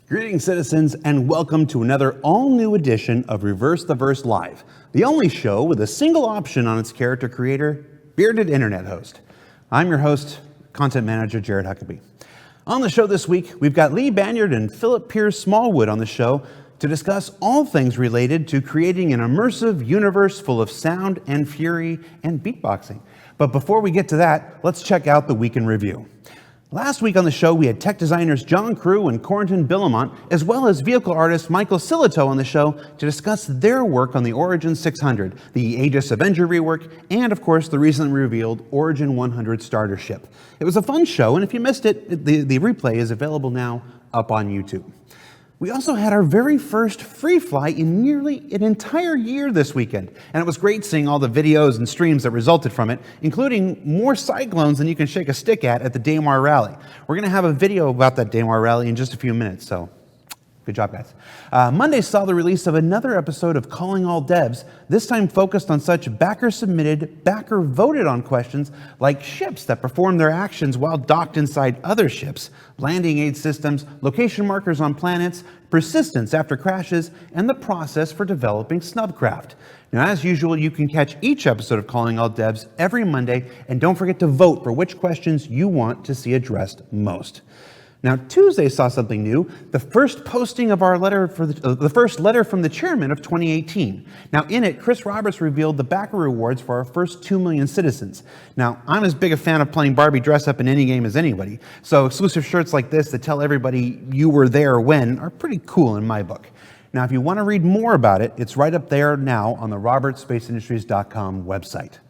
Greetings, citizens, and welcome to another all-new edition of Reverse the Verse Live, the only show with a single option on its character creator, bearded internet host. I'm your host, content manager Jared Huckabee. On the show this week, we've got Lee Banyard and Phillip Peers-Smallwood on the show to discuss all things related to creating an immersive universe full of sound and fury and beatboxing. But before we get to that, let's check out the week in review. Last week on the show, we had tech designers John Crew and Corentin Billamont, as well as vehicle artist Michael Silito on the show to discuss their work on the Origin 600, the Aegis Avenger rework, and of course the recently revealed Origin 100 starter ship. It was a fun show, and if you missed it, the replay is available now up on YouTube. We also had our very first free fly in nearly an entire year this weekend, and it was great seeing all the videos and streams that resulted from it, including more cyclones than you can shake a stick at the Daymar Rally. We're going to have a video about that Daymar Rally in just a few minutes, so good job, guys. Monday saw the release of another episode of Calling All Devs, this time focused on such backer-submitted, backer-voted-on questions like ships that perform their actions while docked inside other ships, landing aid systems, location markers on planets, persistence after crashes, and the process for developing snubcraft. Now, as usual, you can catch each episode of Calling All Devs every Monday, and don't forget to vote for which questions you want to see addressed most. Now, Tuesday saw something new, the first posting of our letter for the first letter from the chairman of 2018. Now, in it, Chris Roberts revealed the backer rewards for our first 2 million citizens. Now, I'm as big a fan of playing Barbie dress-up in any game as anybody, so exclusive shirts like this that tell everybody you were there when are pretty cool in my book. Now, if you want to read more about it, it's right up there now on the robertspaceindustries.com website.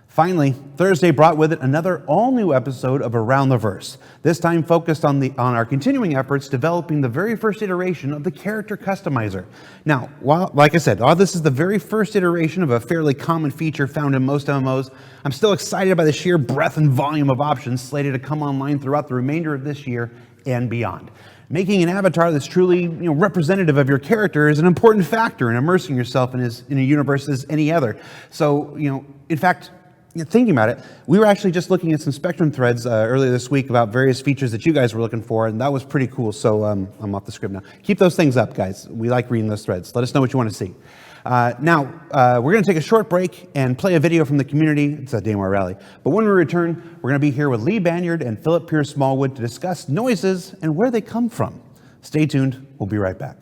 Finally, Thursday brought with it another all-new episode of Around the Verse, this time focused on our continuing efforts developing the very first iteration of the character customizer. Now, like I said, while this is the very first iteration of a fairly common feature found in most MMOs, I'm still excited by the sheer breadth and volume of options slated to come online throughout the remainder of this year and beyond. Making an avatar that's truly representative of your character is an important factor in immersing yourself in a universe as any other. So, in fact, thinking about it, we were actually just looking at some Spectrum threads earlier this week about various features that you guys were looking for, and that was pretty cool. So I'm off the script now. Keep those things up, guys. We like reading those threads. Let us know what you want to see. Now, we're going to take a short break and play a video from the community. It's a Daymar Rally. But when we return, we're going to be here with Lee Banyard and Phillip Peers-Smallwood to discuss noises and where they come from. Stay tuned. We'll be right back.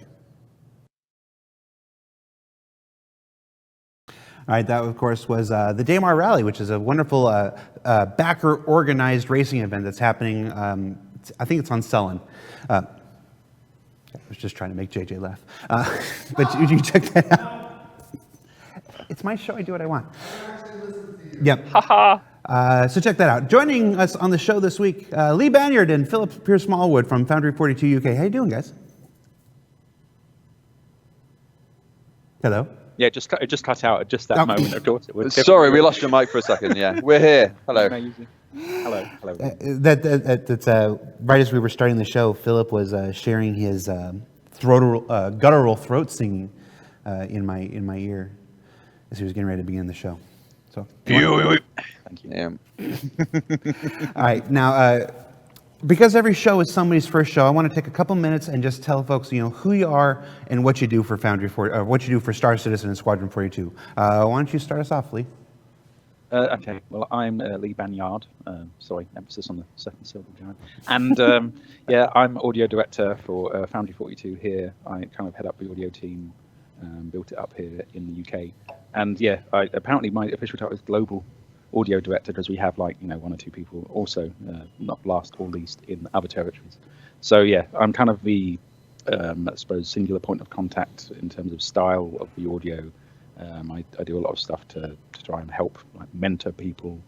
All right, that, of course, was the Daymar Rally, which is a wonderful backer-organized racing event that's happening, I think it's on Sullen. I was just trying to make JJ laugh. But you check that out. It's my show, I do what I want. Yep. So check that out. Joining us on the show this week, Lee Banyard and Phillip Peers-Smallwood from Foundry 42 UK. How you doing, guys? Hello? Yeah, it just cut out at just that moment. Of course, it was. Sorry, we lost your mic for a second. Yeah, we're here. Hello. Hello. That's right as we were starting the show, Phillip was sharing his guttural throat singing in my ear as he was getting ready to begin the show. So, thank you. Yeah. All right, now. Because every show is somebody's first show, I want to take a couple minutes and just tell folks, who you are and what you do for Foundry what you do for Star Citizen and Squadron 42. Why don't you start us off, Lee? Okay. Well, I'm Lee Banyard. Sorry, emphasis on the second syllable, Jared. And yeah, I'm audio director for Foundry 42 here. I kind of head up the audio team, built it up here in the UK. And yeah, apparently my official title is global audio director, because we have one or two people also, not last or least, in other territories. So yeah, I'm kind of the I suppose singular point of contact in terms of style of the audio. I do a lot of stuff to try and help mentor people,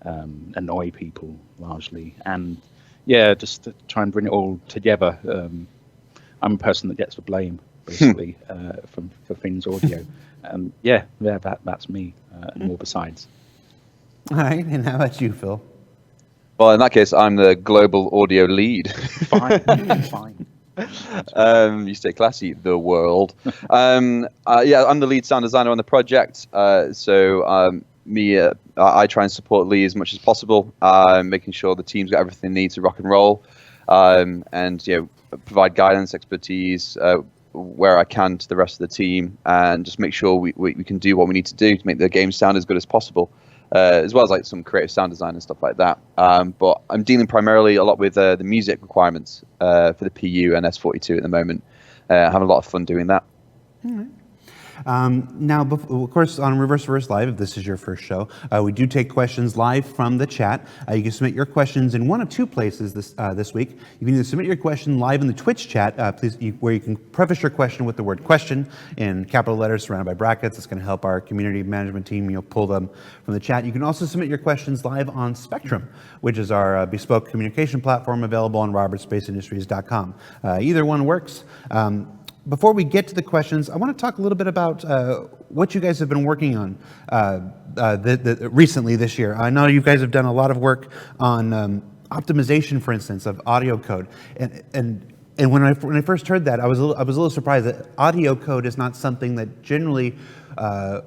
annoy people largely, and yeah, just to try and bring it all together. I'm a person that gets the blame basically for things audio, and yeah, that's me, and more besides. All right, and how about you, Phil? Well, in that case, I'm the global audio lead. Fine. You stay classy, the world. Yeah, I'm the lead sound designer on the project. I try and support Lee as much as possible, making sure the team's got everything they need to rock and roll. And provide guidance, expertise where I can to the rest of the team, and just make sure we can do what we need to do to make the game sound as good as possible, as well as like some creative sound design and stuff like that. But I'm dealing primarily a lot with the music requirements for the PU and S42 at the moment. Having a lot of fun doing that. All right. Now, of course, on Reverse Live, if this is your first show, we do take questions live from the chat. You can submit your questions in one of two places this week. You can either submit your question live in the Twitch chat, where you can preface your question with the word question in capital letters surrounded by brackets. It's going to help our community management team pull them from the chat. You can also submit your questions live on Spectrum, which is our bespoke communication platform available on robertspaceindustries.com. Either one works. Before we get to the questions, I want to talk a little bit about what you guys have been working on recently this year. I know you guys have done a lot of work on optimization, for instance, of audio code. And when I first heard that, I was a little surprised that audio code is not something that generally I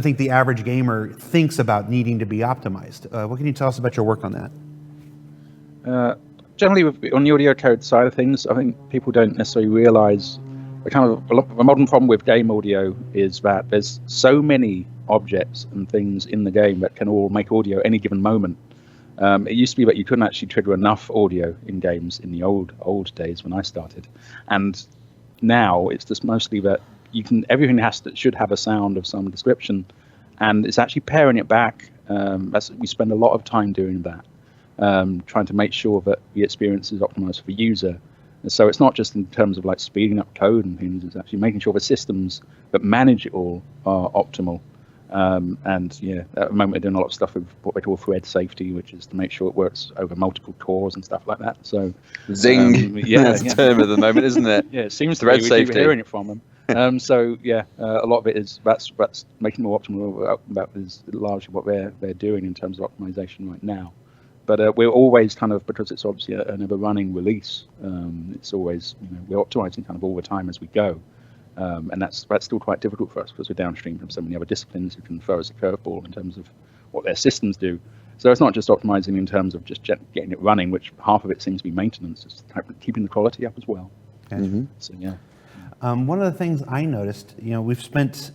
think the average gamer thinks about needing to be optimized. What can you tell us about your work on that? Generally, on the audio code side of things, I think people don't necessarily realize a modern problem with game audio is that there's so many objects and things in the game that can all make audio any given moment. It used to be that you couldn't actually trigger enough audio in games in the old days when I started, and now it's just mostly that everything should have a sound of some description, and it's actually pairing it back. We spend a lot of time doing that, trying to make sure that the experience is optimized for the user. And so it's not just in terms of like speeding up code and things, it's actually making sure the systems that manage it all are optimal. And yeah, at the moment we're doing a lot of stuff with what we call thread safety, which is to make sure it works over multiple cores and stuff like that. So Zing, that's the term at the moment, isn't it? Yeah, it seems thread to be. We safety. keep hearing it from them. So yeah, a lot of it is that's making it more optimal. That is largely what they're doing in terms of optimization right now. But we're always because it's obviously a never running release. It's always, we're optimizing kind of all the time as we go. And that's still quite difficult for us because we're downstream from so many other disciplines who can throw us a curveball in terms of what their systems do. So it's not just optimizing in terms of just getting it running, which half of it seems to be maintenance. It's keeping the quality up as well. Okay. Mm-hmm. So yeah. One of the things I noticed, we've spent,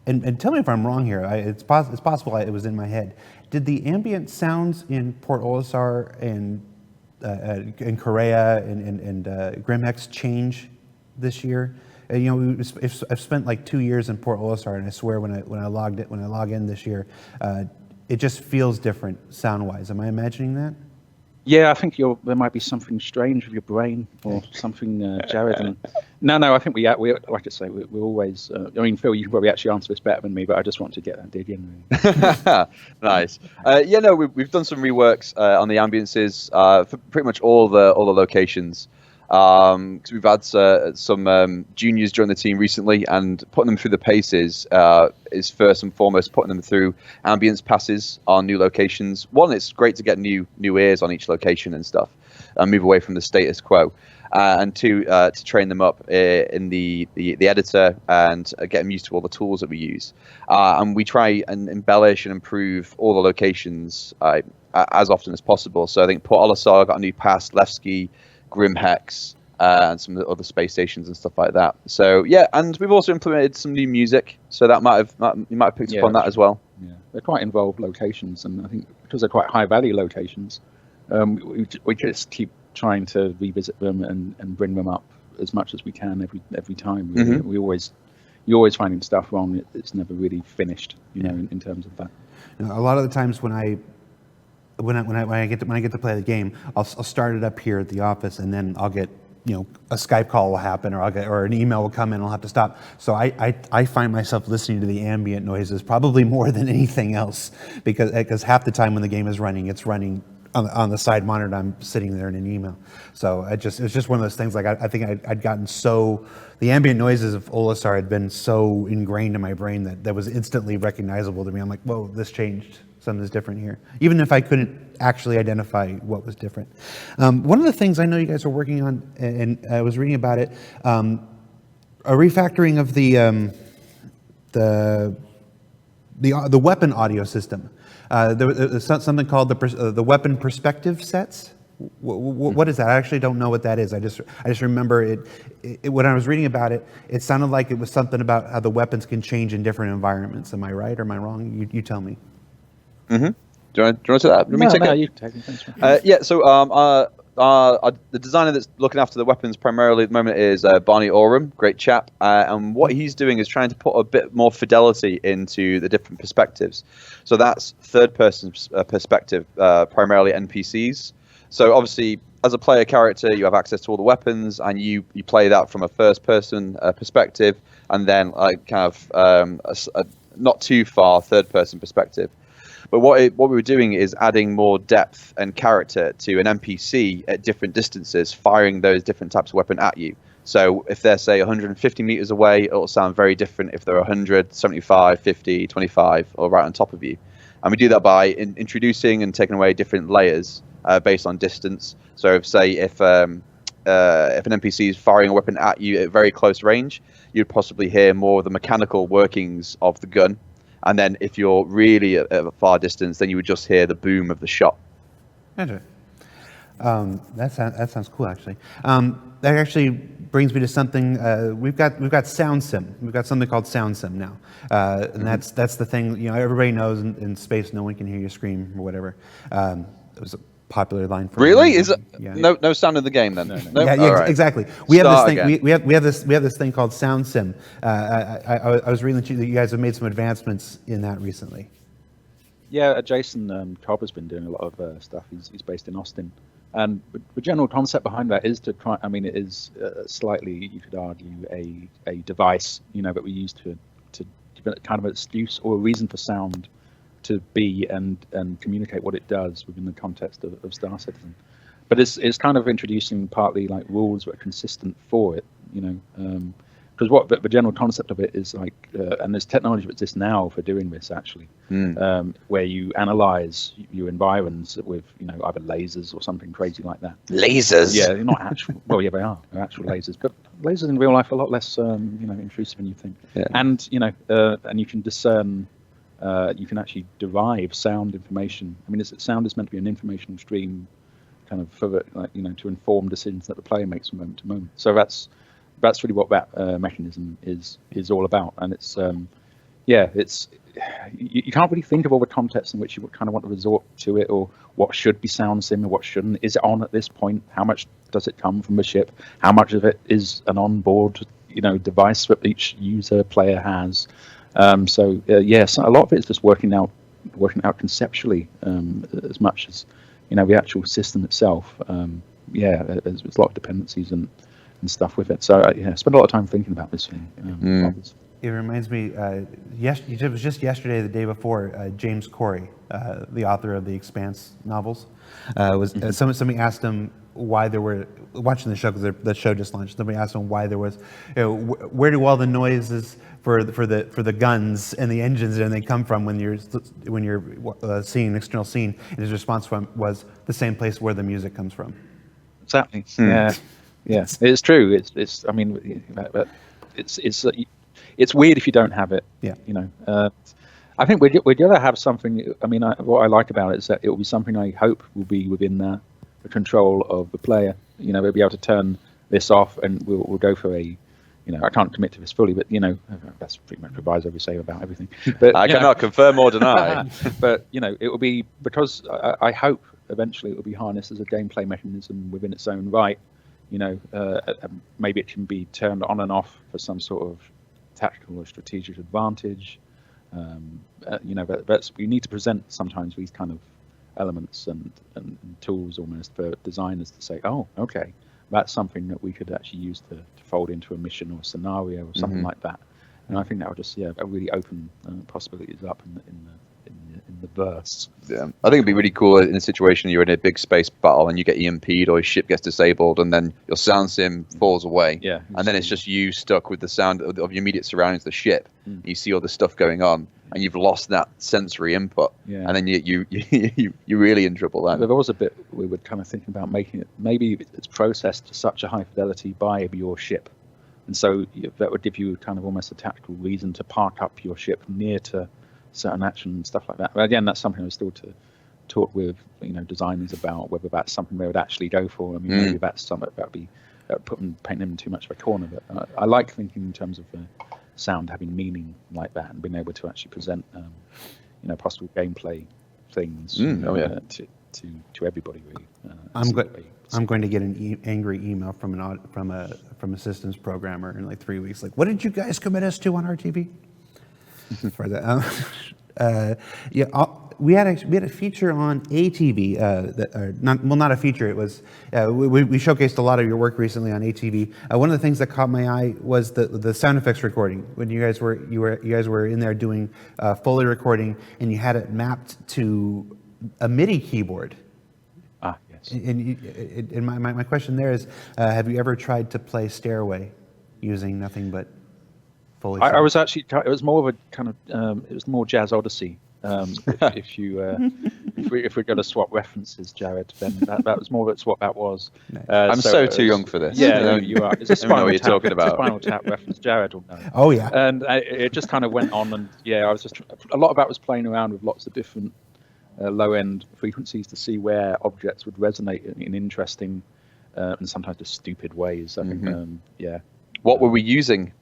and tell me if I'm wrong here. It's possible it was in my head. Did the ambient sounds in Port Olisar and in Carrack and Grimhex change this year? I've spent like 2 years in Port Olisar, and I swear when I log in this year, it just feels different sound-wise. Am I imagining that? Yeah, I think there might be something strange with your brain or something, Jared. And no, I think we like I say, we're always. Phil, you can probably actually answer this better than me, but I just want to get that dig in. Really. Nice. We've done some reworks on the ambiences for pretty much all the locations. Because we've had some juniors join the team recently, and putting them through the paces is first and foremost putting them through ambience passes on new locations. One, it's great to get new ears on each location and stuff, and move away from the status quo. And two, to train them up in the editor and get them used to all the tools that we use. And we try and embellish and improve all the locations as often as possible. So I think Port Olisar got a new pass, Levski, Grimhex, and some of the other space stations and stuff like that. So yeah, and we've also implemented some new music, so that you might have picked up on that as well. Yeah, they're quite involved locations, and I think because they're quite high value locations, we just keep trying to revisit them and bring them up as much as we can every time. Mm-hmm. You're always finding stuff wrong. It's never really finished, in terms of that. A lot of the times when I get to play the game, I'll start it up here at the office, and then I'll get a Skype call will happen, or an email will come in, and I'll have to stop. So I find myself listening to the ambient noises probably more than anything else, because half the time when the game is running, it's running on the side monitor. I'm sitting there in an email. So it was just one of those things. Like I think I'd gotten the ambient noises of Olisar had been so ingrained in my brain that was instantly recognizable to me. I'm like, whoa, this changed. Something's different here, even if I couldn't actually identify what was different. One of the things I know you guys are working on, and I was reading about it, a refactoring of the weapon audio system. There was something called the weapon perspective sets. What is that? I actually don't know what that is. I just remember it when I was reading about it. It sounded like it was something about how the weapons can change in different environments. Am I right or am I wrong? You tell me. Mm-hmm. Do you want to that? No, you can take it. Thanks, yeah. So the designer that's looking after the weapons primarily at the moment is Barney Oram, great chap. And what he's doing is trying to put a bit more fidelity into the different perspectives. So that's third-person perspective, primarily NPCs. So obviously, as a player character, you have access to all the weapons, and you play that from a first-person perspective, and then kind of a not too far third-person perspective. But what we were doing is adding more depth and character to an NPC at different distances, firing those different types of weapon at you. So if they're, say, 150 meters away, it'll sound very different if they're 100, 75, 50, 25, or right on top of you. And we do that by introducing and taking away different layers based on distance. So if an NPC is firing a weapon at you at very close range, you'd possibly hear more of the mechanical workings of the gun. And then if you're really at a far distance, then you would just hear the boom of the shot. That sounds cool, actually. That actually brings me to something. We've got sound sim. We've got something called sound sim now, and that's the thing. You know, everybody knows in space, no one can hear you scream or whatever. It was a popular line for really. Is it yeah. no sound in the game then? No? Yeah, right. Exactly. We have this thing. Again. We have this thing called sound sim. I was reading that you guys have made some advancements in that recently. Yeah, Jason Cobb has been doing a lot of stuff. He's based in Austin, and the general concept behind that is to try. I mean, it is slightly, you could argue, a device, that we use to give it kind of an excuse or a reason for sound to be and communicate what it does within the context of Star Citizen. But it's kind of introducing partly like rules that are consistent for it, because what the general concept of it is like, and there's technology that exists now for doing this actually, where you analyze your environs with either lasers or something crazy like that. Lasers? Yeah, they're not actual. Well, yeah, they are. They're actual lasers, but lasers in real life are a lot less intrusive than you think. Yeah. And and you can discern. You can actually derive sound information. I mean, sound is meant to be an information stream, kind of to inform decisions that the player makes from moment to moment. So that's really what that mechanism is all about. And it's you can't really think of all the contexts in which you would kind of want to resort to it, or what should be sound sim or what shouldn't. Is it on at this point? How much does it come from the ship? How much of it is an onboard device that each user player has? So a lot of it is just working out conceptually as much as the actual system itself. There's a lot of dependencies and stuff with it. So I spent a lot of time thinking about this thing. It reminds me, it was just yesterday, the day before, James Corey, the author of the Expanse novels, somebody asked him why there were, watching the show, because the show just launched, somebody asked him why there was, where do all the noises for the guns and the engines and they come from when you're seeing an external scene? And his response was the same place where the music comes from. Exactly. Yeah, it's true. It's weird if you don't have it. Yeah. I think we're gonna have something. I mean, what I like about it is that it will be something I hope will be within the control of the player. We'll be able to turn this off, and we'll go for a. I can't commit to this fully, but that's pretty much proviso we say about everything. But I cannot confirm or deny. But it will be, because I hope eventually it will be harnessed as a gameplay mechanism within its own right. Maybe it can be turned on and off for some sort of tactical or strategic advantage. We need to present sometimes these kind of elements and tools almost for designers to say, oh, okay, that's something that we could actually use to fold into a mission or a scenario or something like that. And I think that would just really open possibilities up in the verse. Yeah, I think it'd be really cool in a situation you're in a big space battle and you get EMP'd or your ship gets disabled, and then your sound sim falls away. Yeah, and then it's just you stuck with the sound of your immediate surroundings, the ship. You see all the stuff going on, and you've lost that sensory input. Yeah. And then you're really in trouble then. There was a bit we were kind of thinking about making it, maybe it's processed to such a high fidelity by your ship, and so that would give you kind of almost a tactical reason to park up your ship near to certain action and stuff like that. But again, that's something that's still to talked with designers about whether that's something they would actually go for. I mean, maybe that's something that would be painting them in too much of a corner. But I like thinking in terms of sound having meaning like that and being able to actually present possible gameplay things to everybody really. I'm going to get an angry email from a systems programmer in like 3 weeks. Like, what did you guys commit us to on RTV? For that, we had a feature on ATV. Not a feature. It was we showcased a lot of your work recently on ATV. One of the things that caught my eye was the sound effects recording. When you guys were in there doing Foley recording, and you had it mapped to a MIDI keyboard. And my question there is, have you ever tried to play Stairway using nothing but Foley? I was actually, it was more of a kind of, it was more Jazz Odyssey. If we're going to swap references, Jared, then that was more of what that was. Nice. I'm so too young for this. Yeah, no, you are. It's a Spinal what you're Tap, talking about. Spinal Tap reference. Jared will know. Oh yeah. And it just kind of went on, and I was just a lot of that was playing around with lots of different low-end frequencies to see where objects would resonate in interesting and sometimes just stupid ways. I think, What were we using?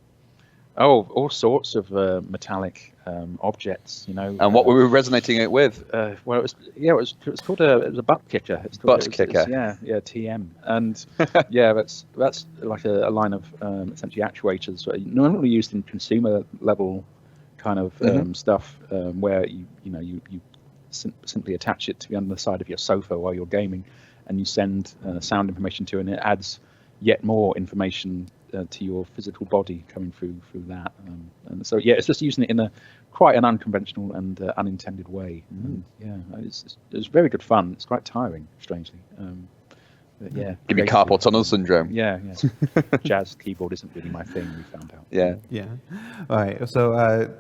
Oh, all sorts of metallic objects, And what were we resonating it with? Well, it was called a butt kicker. Butt kicker. TM. And that's like a line of essentially actuators normally used in consumer level kind of stuff where you simply attach it to the underside of your sofa while you're gaming, and you send sound information to it, and it adds yet more information to your physical body coming through that. And so it's just using it in quite an unconventional and unintended way. And, it's very good fun. It's quite tiring, strangely. Give me carpal tunnel syndrome. Yeah. Jazz keyboard isn't really my thing, we found out. Yeah. All right. So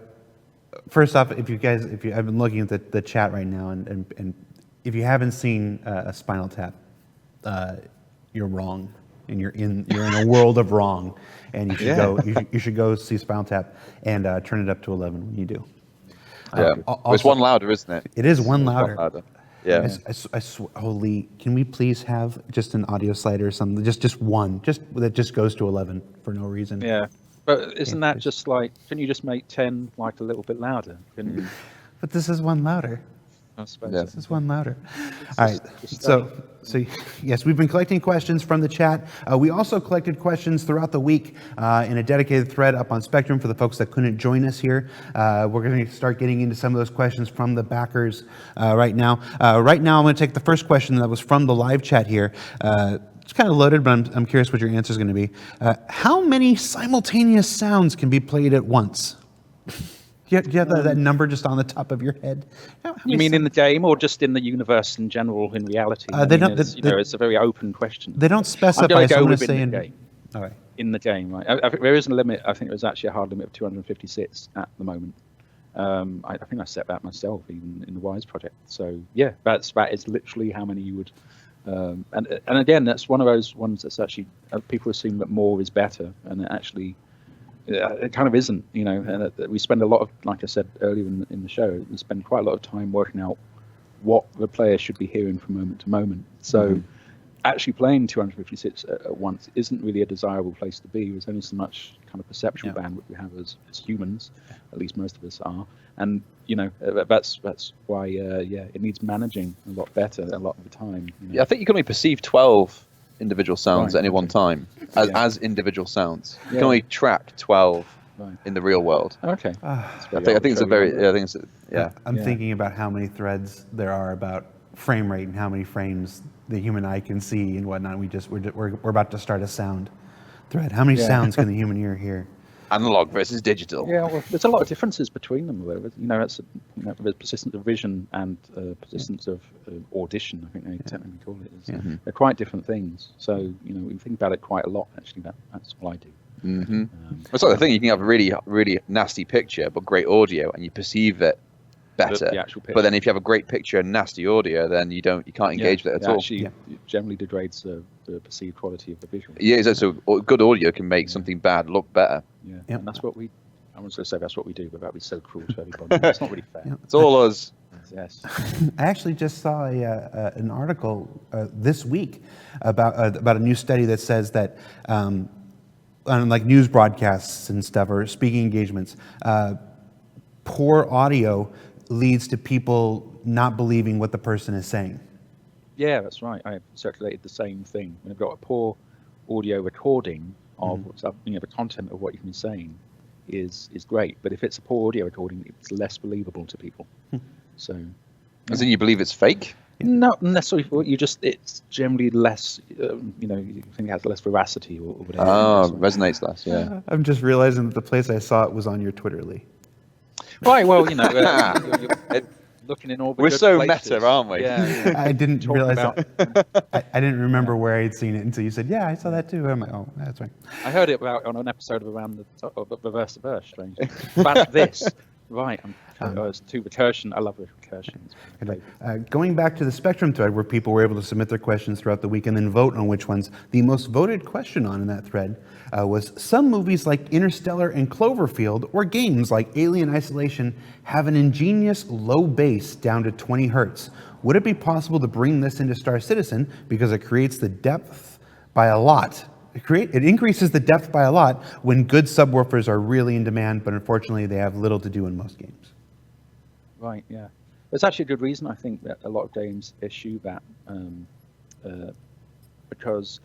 first off, I've been looking at the chat right now, and if you haven't seen a Spinal Tap, you're wrong, and you're in a world of wrong, and you should go see Spinal Tap and turn it up to 11 when you do. It's one louder, isn't it? It is one louder. Yeah. Holy, can we please have just an audio slider or something? Just one, that just goes to 11 for no reason. Yeah. But isn't that just like, couldn't you just make 10 like a little bit louder? But this is one louder. I suppose. This is one louder. All right. So yes, we've been collecting questions from the chat. We also collected questions throughout the week in a dedicated thread up on Spectrum for the folks that couldn't join us here. We're going to start getting into some of those questions from the backers right now. Right now, I'm going to take the first question that was from the live chat here. It's kind of loaded, but I'm curious what your answer is going to be. How many simultaneous sounds can be played at once? Do you have that number just on the top of your head? You mean in the game, or just in the universe in general, in reality? It's a very open question. They don't specify. I'm going to go within within the game. All right. In the game, right? I think there is a limit. I think there's actually a hard limit of 256 at the moment. I think I set that myself, even in the Wise project. So yeah, that is literally how many you would. And again, that's one of those ones that's actually people assume that more is better, and it kind of isn't, and we spend a lot of, like I said earlier in the show, we spend quite a lot of time working out what the player should be hearing from moment to moment. So actually playing 256 at once isn't really a desirable place to be. There's only so much kind of perceptual bandwidth we have as humans, at least most of us are. And, that's why, it needs managing a lot better a lot of the time. Yeah, I think you can only perceive 12 individual sounds at any one time as individual sounds. You can only track 12 in the real world. Okay. I think it's a very I'm thinking about how many threads there are about frame rate and how many frames the human eye can see and whatnot. We're about to start a sound thread. How many sounds can the human ear hear? Analog versus digital. Yeah, well, there's a lot of differences between them. There's persistence of vision and persistence of audition. I think they technically call it. They're quite different things. So we think about it quite a lot. Actually, that's what I do. It's like the thing, you can have a really, really nasty picture but great audio, and you perceive it better. The actual picture. But then if you have a great picture and nasty audio, then you can't engage with it at all. Actually, it generally degrades the perceived quality of the visual. Yeah, so good audio can make something bad look better. And that's what I was going to say that's what we do, but that would be so cruel to everybody. It's not really fair. It's all us. Yes. I actually just saw an article this week about a new study that says that on like news broadcasts and stuff or speaking engagements, poor audio leads to people not believing what the person is saying. Yeah, that's right. I circulated the same thing. When I've got a poor audio recording of what's up, the content of what you've been saying is great, but if it's a poor audio recording, it's less believable to people. So, As in, you believe it's fake? not necessarily. It's generally less. You think it has less veracity or whatever. Oh, resonates less. Yeah. I'm just realizing that the place I saw it was on your Twitter, Lee. Right. Well, you're looking in all the We're good so places. meta, aren't we? Yeah. I didn't Talking realize about- that. I didn't remember where I had seen it until you said, "Yeah, I saw that too." I'm like, "Oh, that's right." I heard it about on an episode of Reverse the Verse. Strangely, about this. Right. It's too recursion. I love recursion. Going back to the Spectrum thread where people were able to submit their questions throughout the week and then vote on which ones, the most voted question on in that thread was some movies like Interstellar and Cloverfield or games like Alien Isolation have an ingenious low bass down to 20 hertz. Would it be possible to bring this into Star Citizen because it creates the depth by a lot? It increases the depth by a lot when good subwoofers are really in demand, but unfortunately they have little to do in most games. Right, yeah. There's actually a good reason I think that a lot of games issue that because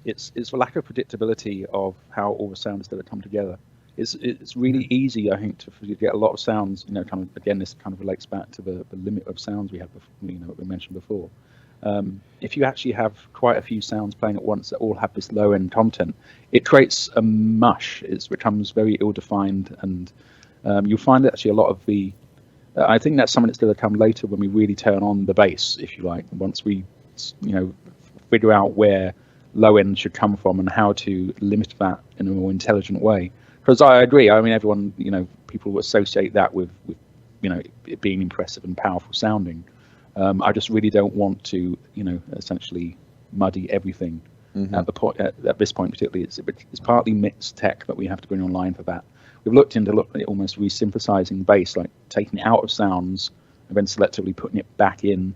it's the lack of predictability of how all the sounds that come together. It's really easy, I think, to get a lot of sounds. Kind of again, this kind of relates back to the limit of sounds we had before, what we mentioned before. If you actually have quite a few sounds playing at once that all have this low-end content, it creates a mush. It becomes very ill-defined, and you'll find that actually a lot of the. I think that's something that's going to come later when we really turn on the bass, if you like. Once we, figure out where low-end should come from and how to limit that in a more intelligent way. Because I agree. I mean, everyone, people associate that with it being impressive and powerful sounding. I just really don't want to, essentially muddy everything at the point. At this point, particularly, it's partly mixed tech that we have to bring online for that. We've looked at almost resynthesizing bass, like taking it out of sounds and then selectively putting it back in,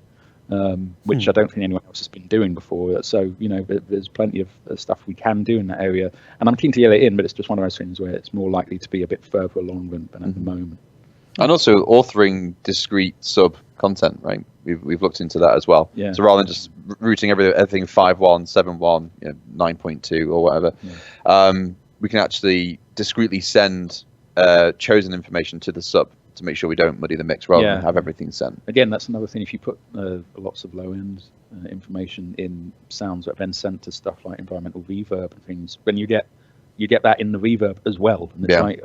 which I don't think anyone else has been doing before. So, there's plenty of stuff we can do in that area, and I'm keen to get it in, but it's just one of those things where it's more likely to be a bit further along than at the moment. And also authoring discrete sub content, right? We've looked into that as well. Yeah. So rather than just routing everything 5.1, 7.1, 9.2 or whatever, we can actually discreetly send chosen information to the sub to make sure we don't muddy the mix rather than have everything sent. Again, that's another thing. If you put lots of low-end information in sounds that are then sent to stuff like environmental reverb and things, when you get that in the reverb as well, and it's like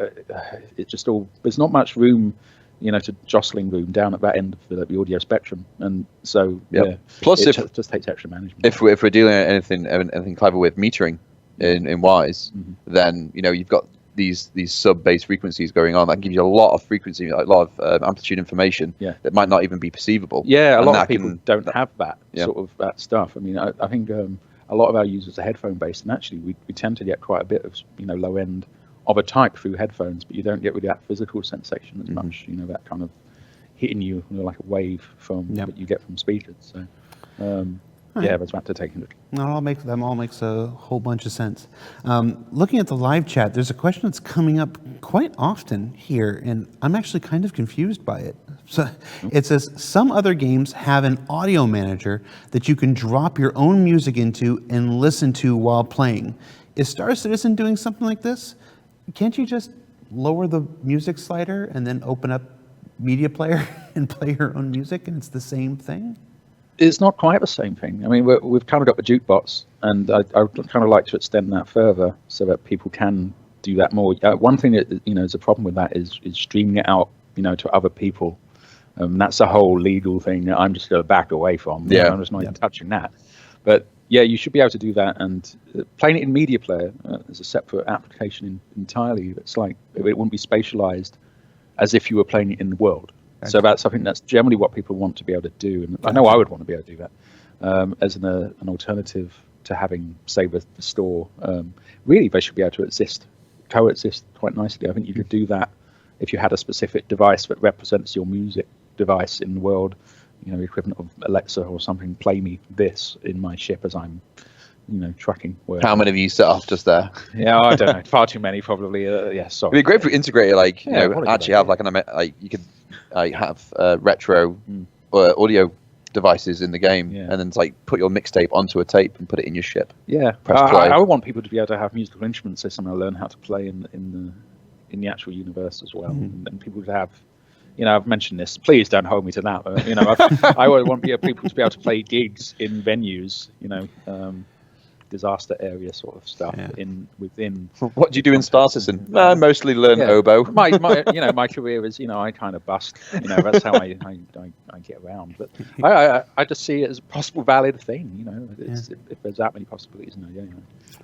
it's just all. There's not much room, to jostling room down at that end of the audio spectrum, and so Plus, it just takes extra management. If we're dealing with anything clever with metering in Wise, then you've got these sub-bass frequencies going on that gives you a lot of frequency, a lot of amplitude information that might not even be perceivable. Yeah, a lot of people don't have that sort of that stuff. I mean, I think a lot of our users are headphone based, and actually we tend to get quite a bit of low end of a type through headphones, but you don't get really that physical sensation as much. That kind of hitting you, like a wave from that you get from speakers. So that's about to take into. That all makes a whole bunch of sense. Looking at the live chat, there's a question that's coming up quite often here, and I'm actually kind of confused by it. So it says, some other games have an audio manager that you can drop your own music into and listen to while playing. Is Star Citizen doing something like this? Can't you just lower the music slider and then open up Media Player and play your own music, and it's the same thing? It's not quite the same thing. I mean, we've kind of got the jukebox, and I would kind of like to extend that further so that people can do that more. One thing that is a problem with that is streaming it out, to other people. That's a whole legal thing that I'm just going to back away from. I'm just not even touching that. But you should be able to do that, and playing it in Media Player is a separate application entirely. It's like it wouldn't be spatialized as if you were playing it in the world. So that's something that's generally what people want to be able to do, and I know I would want to be able to do that as an alternative to having, say, the store. Really, they should be able to coexist quite nicely. I think you could do that if you had a specific device that represents your music device in the world, the equivalent of Alexa or something, play me this in my ship as I'm, tracking work. How many have you set off just there? Yeah, I don't know. Far too many, probably. Yeah, sorry. It'd be great if we integrated, actually have you could have retro audio devices in the game, and then put your mixtape onto a tape and put it in your ship. Yeah, press play. I would want people to be able to have musical instruments, so somehow learn how to play in the actual universe as well, and people to have. I've mentioned this. Please don't hold me to that. But, I would want people to be able to play gigs in venues. Disaster area sort of stuff within. What do you do in Star Citizen? Mostly learn oboe. My career is I kind of bust. That's how I get around. But I just see it as a possible valid thing. If there's that many possibilities,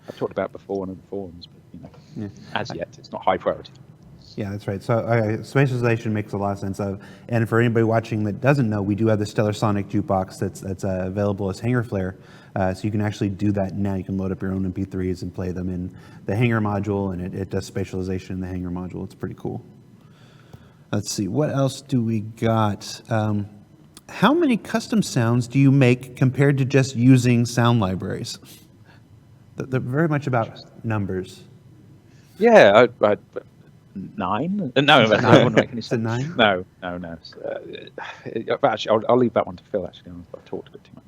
I've talked about it before on the forums, but as yet it's not high priority. Yeah, that's right. So spatialization makes a lot of sense. And for anybody watching that doesn't know, we do have the Stellar Sonic jukebox that's available as Hanger Flare. So you can actually do that now. You can load up your own MP3s and play them in the Hanger module, and it does spatialization in the Hanger module. It's pretty cool. Let's see, what else do we got? How many custom sounds do you make compared to just using sound libraries? They're very much about numbers. Yeah, 9? No, I wouldn't make any sense. 9? No. Actually, I'll leave that one to Phil. Actually, I've talked a bit too much.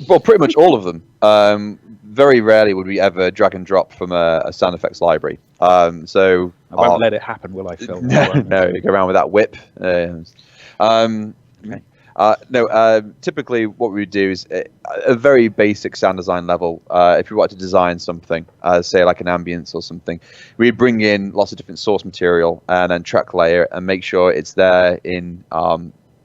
Well, pretty much all of them. Very rarely would we ever drag and drop from a sound effects library. So I won't let it happen, will I, Phil? No, you go around with that whip. Okay. Typically what we would do is a very basic sound design level. If we want to design something, say like an ambience or something, we bring in lots of different source material and then track layer and make sure it's there in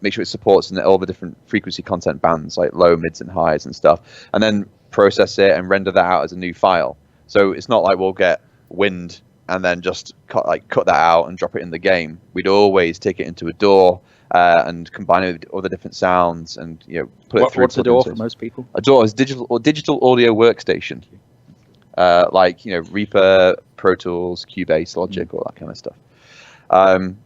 make sure it supports in all the different frequency content bands like low, mids, and highs and stuff, and then process it and render that out as a new file. So it's not like we'll get wind and then just cut that out and drop it in the game. We'd always take it into a DAW and combine it with other different sounds and put it through. What's a DAW for most people? A DAW is digital audio workstation, like Reaper, Pro Tools, Cubase, Logic, all that kind of stuff.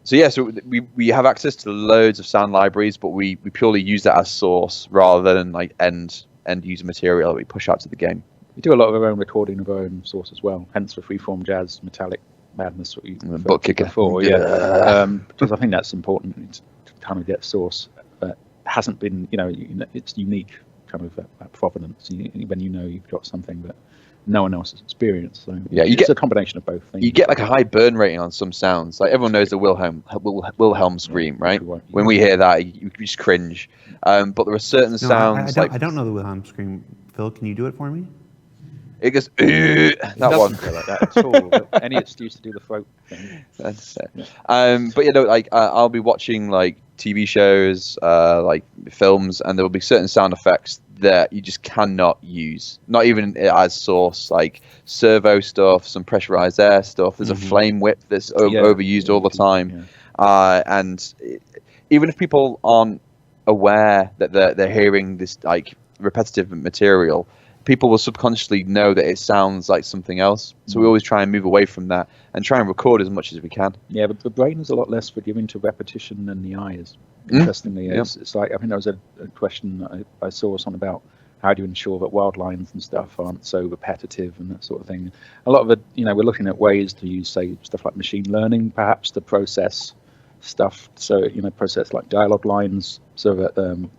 So we have access to loads of sound libraries, but we purely use that as source rather than like end user material that we push out to the game. We do a lot of our own recording of our own source as well, hence the freeform jazz, metallic madness what you butt kicker before, because I think that's important to kind of get source that hasn't been, it's unique kind of that provenance when you've got something that no one else has experienced. So it's a combination of both things. You get like a high burn rating on some sounds. Like everyone knows the Wilhelm scream, right? When we hear that, you just cringe. But there are certain sounds. I don't know the Wilhelm scream. Phil, can you do it for me? It goes that one. Like that at all. But any excuse to do the throat thing. That's it. But I'll be watching like TV shows, like films, and there will be certain sound effects that you just cannot use, not even as source, like servo stuff, some pressurized air stuff. There's a flame whip that's overused all the time, and even if people aren't aware that they're hearing this like repetitive material, people will subconsciously know that it sounds like something else. So we always try and move away from that and try and record as much as we can. Yeah, but the brain is a lot less forgiving to repetition than the eye is. Interestingly, it's like, I think there was a question I saw something about how do you ensure that wild lines and stuff aren't so repetitive and that sort of thing. A lot of it, we're looking at ways to use, say, stuff like machine learning, perhaps, to process stuff. So, process like dialogue lines so that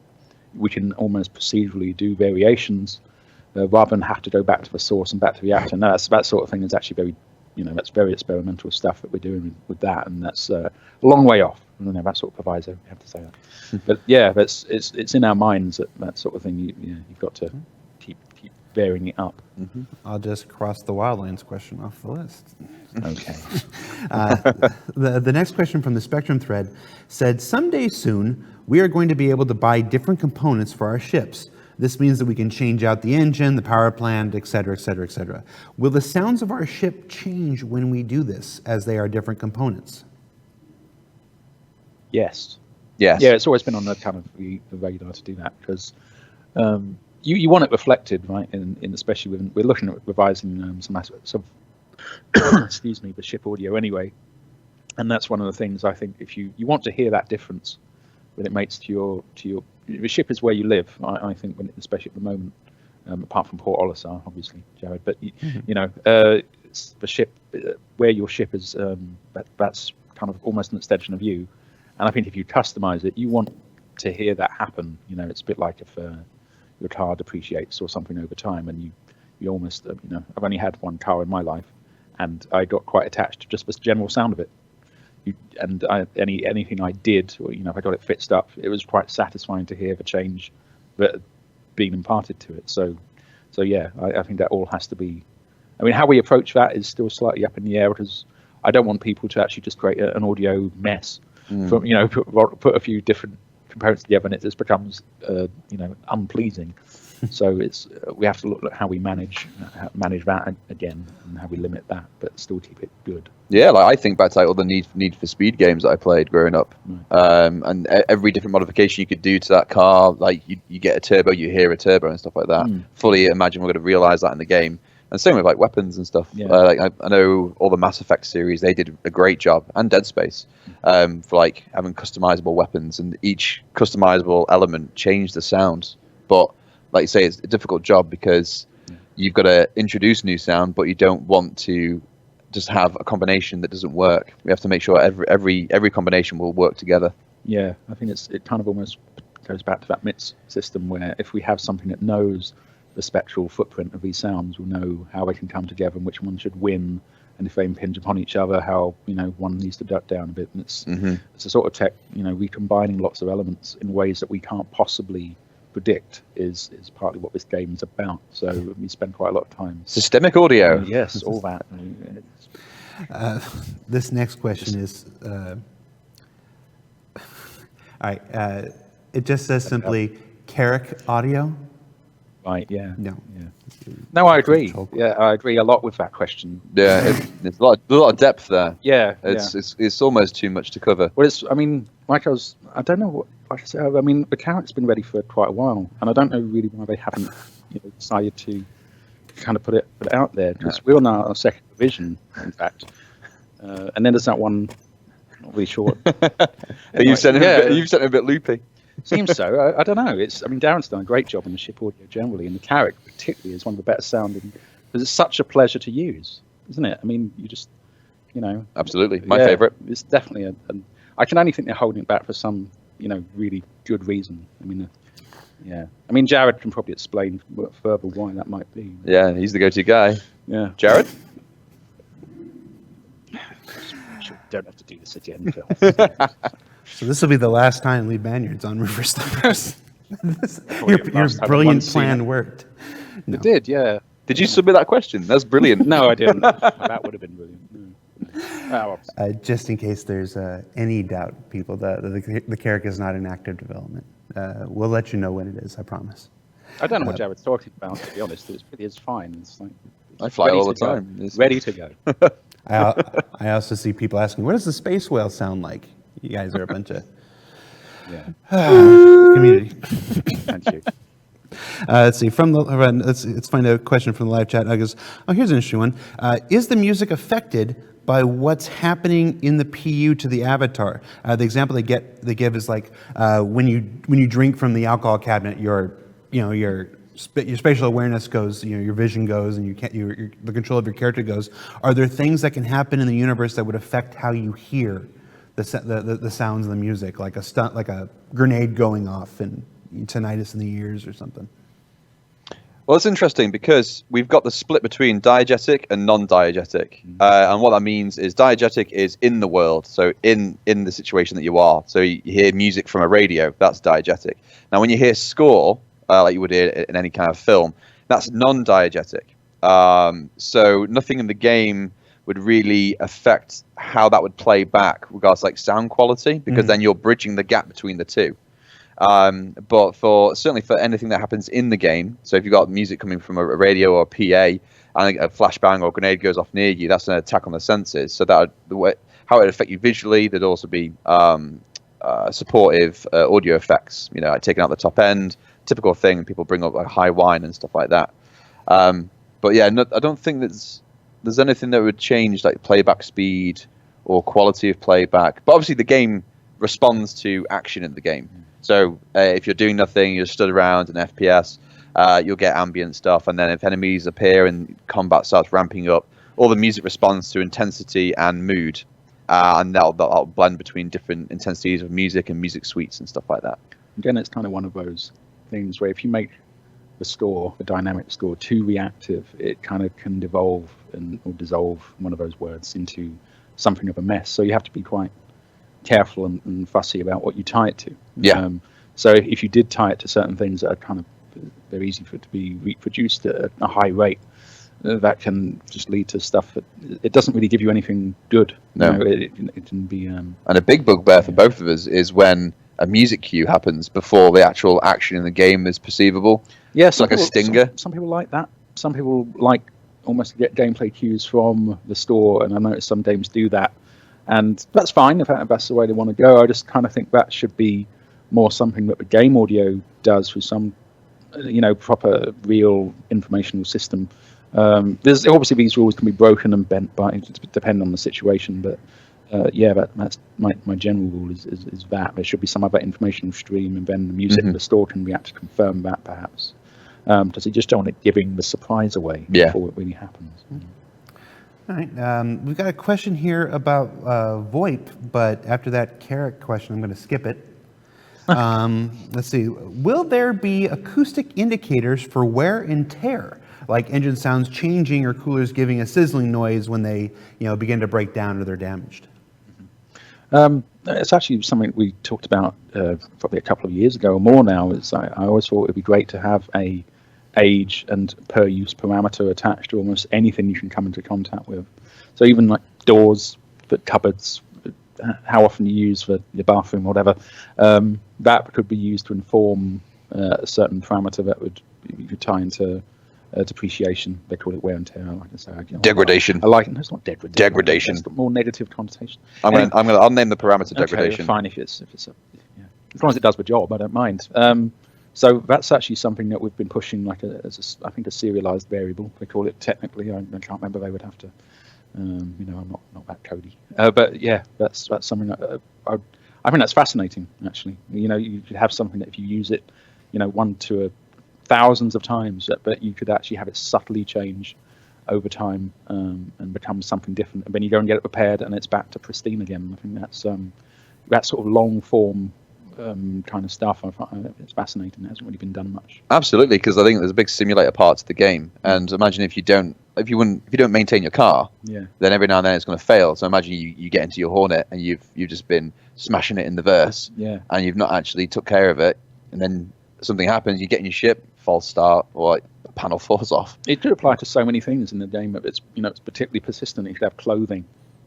we can almost procedurally do variations rather than have to go back to the source and back to the actor. No, that sort of thing is actually very, that's very experimental stuff that we're doing with that, and that's a long way off. That sort of proviso, you have to say that. But yeah, it's in our minds that sort of thing. You've got to keep varying it up. I'll just cross the wildlands question off the list. Okay. The next question from the Spectrum thread said, someday soon we are going to be able to buy different components for our ships. This means that we can change out the engine, the power plant, et cetera, et cetera, et cetera. Will the sounds of our ship change when we do this, as they are different components? Yes. Yes. Yeah, it's always been on the kind of the radar to do that, because you want it reflected, right? In especially when we're looking at revising some aspects of excuse me, the ship audio anyway, and that's one of the things I think if you want to hear that difference when it mates to your the ship is where you live. I think, especially at the moment, apart from Port Olisar, obviously, Jared. But it's the ship, where your ship is. That's kind of almost an extension of you. And I think if you customize it, you want to hear that happen. It's a bit like if your car depreciates or something over time, and you almost, I've only had one car in my life, and I got quite attached to just the general sound of it. Anything I did, or if I got it fixed up, it was quite satisfying to hear the change that had been imparted to it. So yeah, I think that all has to be. I mean, how we approach that is still slightly up in the air, because I don't want people to actually just create an audio mess. From put a few different components together, and it just becomes unpleasing. So we have to look at how we manage that again, and how we limit that, but still keep it good. Yeah, like I think back to all the Need for Speed games that I played growing up, and every different modification you could do to that car, like you get a turbo, you hear a turbo and stuff like that. Fully imagine we're going to realize that in the game. And same with like weapons and stuff. Yeah. Like I know all the Mass Effect series, they did a great job, and Dead Space, for like having customizable weapons, and each customizable element changed the sound. But like you say, it's a difficult job because you've got to introduce new sound, but you don't want to just have a combination that doesn't work. We have to make sure every combination will work together. Yeah, I think it kind of almost goes back to that MITS system, where if we have something that knows the spectral footprint of these sounds, we'll know how they can come together and which one should win, and if they impinge upon each other, how one needs to duck down a bit. And it's a sort of tech, we combining lots of elements in ways that we can't possibly predict is partly what this game is about. So we spend quite a lot of time. Systemic audio. Yes, all that. This next question is, all right, it just says simply Carrack audio. Right, yeah. No. Yeah. No, I agree. Yeah, I agree a lot with that question. Yeah, there's a lot of depth there. Yeah. It's almost too much to cover. Well, I don't know what, like I said, I mean, the Carrack's been ready for quite a while, and I don't know really why they haven't decided to kind of put it out there, because we're on our second revision, in fact. And then there's that one, not really short. You've sent it a bit loopy. Seems so. I don't know. Darren's done a great job in the ship audio generally, and the Carrack particularly is one of the better sounding, because it's such a pleasure to use, isn't it? I mean, you just, Absolutely. My favorite. It's definitely I can only think they're holding it back for some, really good reason. Jared can probably explain further why that might be. Yeah, he's the go-to guy. Yeah. Jared? Don't have to do this again, Phil. So this will be the last time Lee Banyard's on Reverse the Verse. Your brilliant plan worked. No. It did, yeah. Did you submit that question? That's brilliant. No, I didn't. That would have been brilliant. Just in case there's any doubt, people, the Carrack is not in active development. We'll let you know when it is, I promise. I don't know what Jared's talking about, to be honest. It's fine. It's like, I fly all the time. It's ready to go. I also see people asking, what does the space whale sound like? You guys are a bunch of community. Thank you. Let's see. Let's find a question from the live chat. I goes, here's an interesting one. Is the music affected by what's happening in the PU to the avatar? The example they give is like when you drink from the alcohol cabinet, your spatial awareness goes, your vision goes, and the control of your character goes. Are there things that can happen in the universe that would affect how you hear the sounds of the music, like a grenade going off and tinnitus in the ears or something? Well, it's interesting because we've got the split between diegetic and non-diegetic, and what that means is diegetic is in the world, so in the situation that you are. So you hear music from a radio, that's diegetic. Now, when you hear score, like you would hear in any kind of film, that's non-diegetic. So nothing in the game would really affect how that would play back, regards to like sound quality, because then you're bridging the gap between the two. But certainly for anything that happens in the game, so if you've got music coming from a radio or a PA and a flashbang or grenade goes off near you, that's an attack on the senses. So that how it would affect you visually, there'd also be supportive audio effects, like taking out the top end, typical thing. People bring up like high whine and stuff like that. But yeah, I don't think there's anything that would change like playback speed or quality of playback. But obviously the game responds to action in the game. So if you're doing nothing, you're stood around in FPS, you'll get ambient stuff, and then if enemies appear and combat starts ramping up, all the music responds to intensity and mood, and that'll blend between different intensities of music and music suites and stuff like that. Again, it's kind of one of those things where if you make the dynamic score, too reactive, it kind of can devolve or dissolve, one of those words, into something of a mess. So you have to be quite careful and fussy about what you tie it to. Yeah. So if you did tie it to certain things that are kind of very easy for it to be reproduced at a high rate, that can just lead to stuff that it doesn't really give you anything good. No. It can be. And a big bugbear for both of us is when a music cue happens before the actual action in the game is perceivable. Yeah, it's like a stinger. Some people like that. Some people like almost to get gameplay cues from the store, and I notice some games do that, and that's fine if that's the way they want to go. I just kind of think that should be more something that the game audio does with some, proper real informational system. There's obviously these rules can be broken and bent by depending on the situation, but that's my general rule is that there should be some other informational stream, and then the music in the store can react to confirm that, perhaps. Because you just don't want it giving the surprise away before it really happens. All right, we've got a question here about VOIP, but after that Carrack question, I'm going to skip it. Let's see. Will there be acoustic indicators for wear and tear, like engine sounds changing or coolers giving a sizzling noise when they, begin to break down or they're damaged? It's actually something we talked about probably a couple of years ago or more now. I always thought it'd be great to have a age and per use parameter attached to almost anything you can come into contact with. So even like doors, cupboards, how often you use for your bathroom, whatever, that could be used to inform a certain parameter that you could tie into depreciation. They call it wear and tear. Like I say, degradation. I like it. No, it's not degradation. Degradation. It's got more negative connotation. I'll name the parameter degradation. Okay, fine if it's as long as it does the job, I don't mind. So that's actually something that we've been pushing, like I think a serialized variable. They call it technically. I can't remember. They would have to. I'm not that codey. But yeah, that's something that I think that's fascinating. Actually, you could have something that if you use it, 1 to thousands of times, but you could actually have it subtly change over time and become something different. And then you go and get it repaired, and it's back to pristine again. I think that's sort of long form kind of stuff. I find it's fascinating. It hasn't really been done much. Absolutely, because I think there's a big simulator part to the game. And imagine if you don't maintain your car, then every now and then it's going to fail. So imagine you get into your Hornet and you've just been smashing it in the verse, and you've not actually took care of it, and then something happens, you get in your ship, false start, or a panel falls off. It could apply to so many things in the game. It's it's particularly persistent. You could have clothing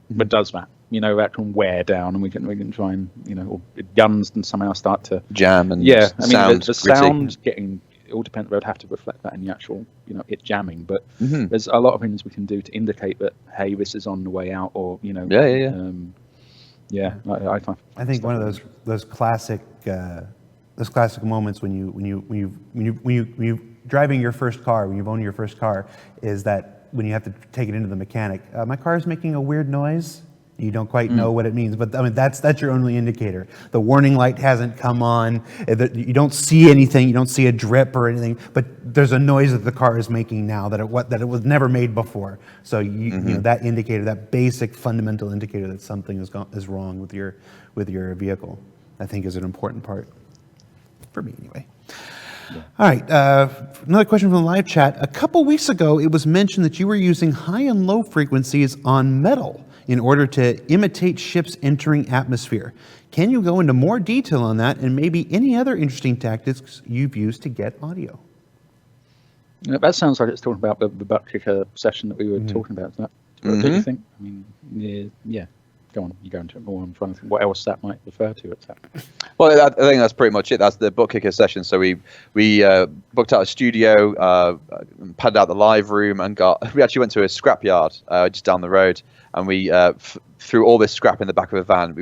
that does that. That can wear down, and we can try and or guns and somehow start to jam and the sound getting. It all depends. They would have to reflect that in the actual it jamming. But there's a lot of things we can do to indicate that hey, this is on the way out, or I think one of those classic moments when you driving your first car, when you've owned your first car, is that when you have to take it into the mechanic. My car is making a weird noise. You don't quite know what it means, but I mean that's your only indicator. The warning light hasn't come on. You don't see anything. You don't see a drip or anything, but there's a noise that the car is making now that it was never made before. So that indicator, that basic fundamental indicator that something is wrong with your vehicle, I think is an important part for me anyway. Yeah. All right, another question from the live chat. A couple weeks ago, it was mentioned that you were using high and low frequencies on metal in order to imitate ships entering atmosphere. Can you go into more detail on that and maybe any other interesting tactics you've used to get audio? That sounds like it's talking about the butt kicker session that we were talking about. Is that what do you think? I mean, yeah. Go on, you go into it more. I'm trying to think what else that might refer to. Well, I think that's pretty much it. That's the butt kicker session. So we booked out a studio, padded out the live room, and we actually went to a scrapyard just down the road, and we threw all this scrap in the back of a van.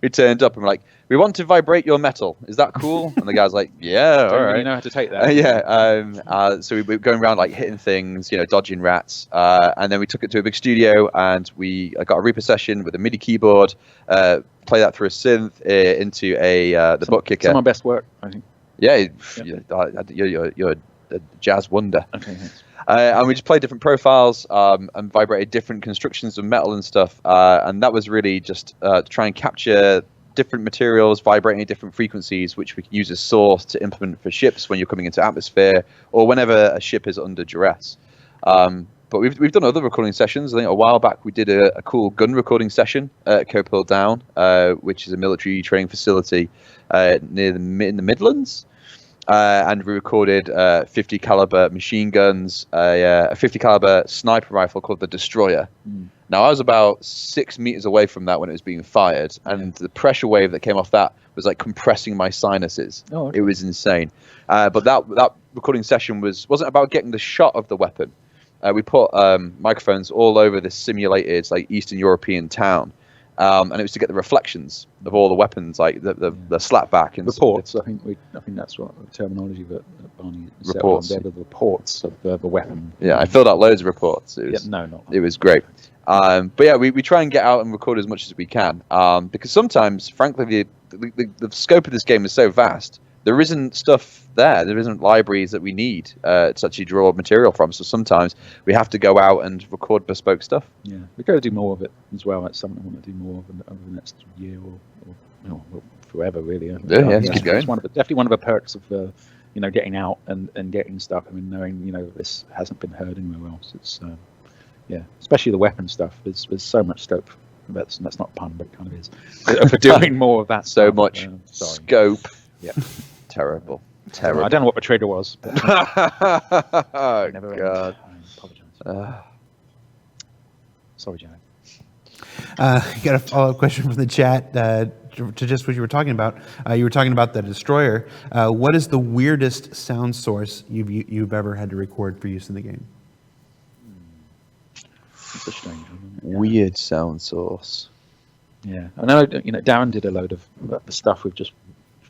We turned up and we're like, we want to vibrate your metal. Is that cool? And the guy's like, yeah, all right. You know how to take that. So we were going around like hitting things, dodging rats. And then we took it to a big studio and we got a Reaper session with a MIDI keyboard, play that through a synth into the butt kicker. Some of my best work, I think. Yeah, you're a jazz wonder. Okay, thanks. And we just played different profiles and vibrated different constructions of metal and stuff. And that was really just to try and capture different materials vibrating at different frequencies, which we can use as source to implement for ships when you're coming into atmosphere or whenever a ship is under duress. But we've done other recording sessions. I think a while back we did a cool gun recording session at Copel Down, which is a military training facility in the Midlands. And we recorded 50 caliber machine guns, a 50 caliber sniper rifle called the Destroyer. Now I was about 6 meters away from that when it was being fired, and the pressure wave that came off that was like compressing my sinuses. Oh, okay. It was insane. But that recording session wasn't about getting the shot of the weapon. We put microphones all over this simulated like Eastern European town. And it was to get the reflections of all the weapons, like the slapback and reports. I think that's what the terminology that Barney said. Reports. They're the reports of the weapon. Yeah, I filled out loads of reports. It was, It was great. But yeah, we try and get out and record as much as we can, because sometimes, frankly, the scope of this game is so vast. There isn't stuff there. There isn't libraries that we need to actually draw material from. So sometimes we have to go out and record bespoke stuff. Yeah, we've got to do more of it as well. That's something I want to do more of over the next year or forever, really. Yeah, keep going. It's definitely one of the perks of getting out and getting stuff. I mean, knowing this hasn't been heard anywhere else. It's especially the weapon stuff. There's so much scope. That's not a pun, but it kind of is for doing more of that. So stuff. much scope. Yeah. Terrible. I don't know what the trigger was. But oh, never God. I apologize. Sorry, Janet. Got a follow-up question from the chat to just what you were talking about. You were talking about the Destroyer. What is the weirdest sound source you've ever had to record for use in the game? It's a strange one. Weird sound source. Yeah, I know. Darren did a load of the stuff with just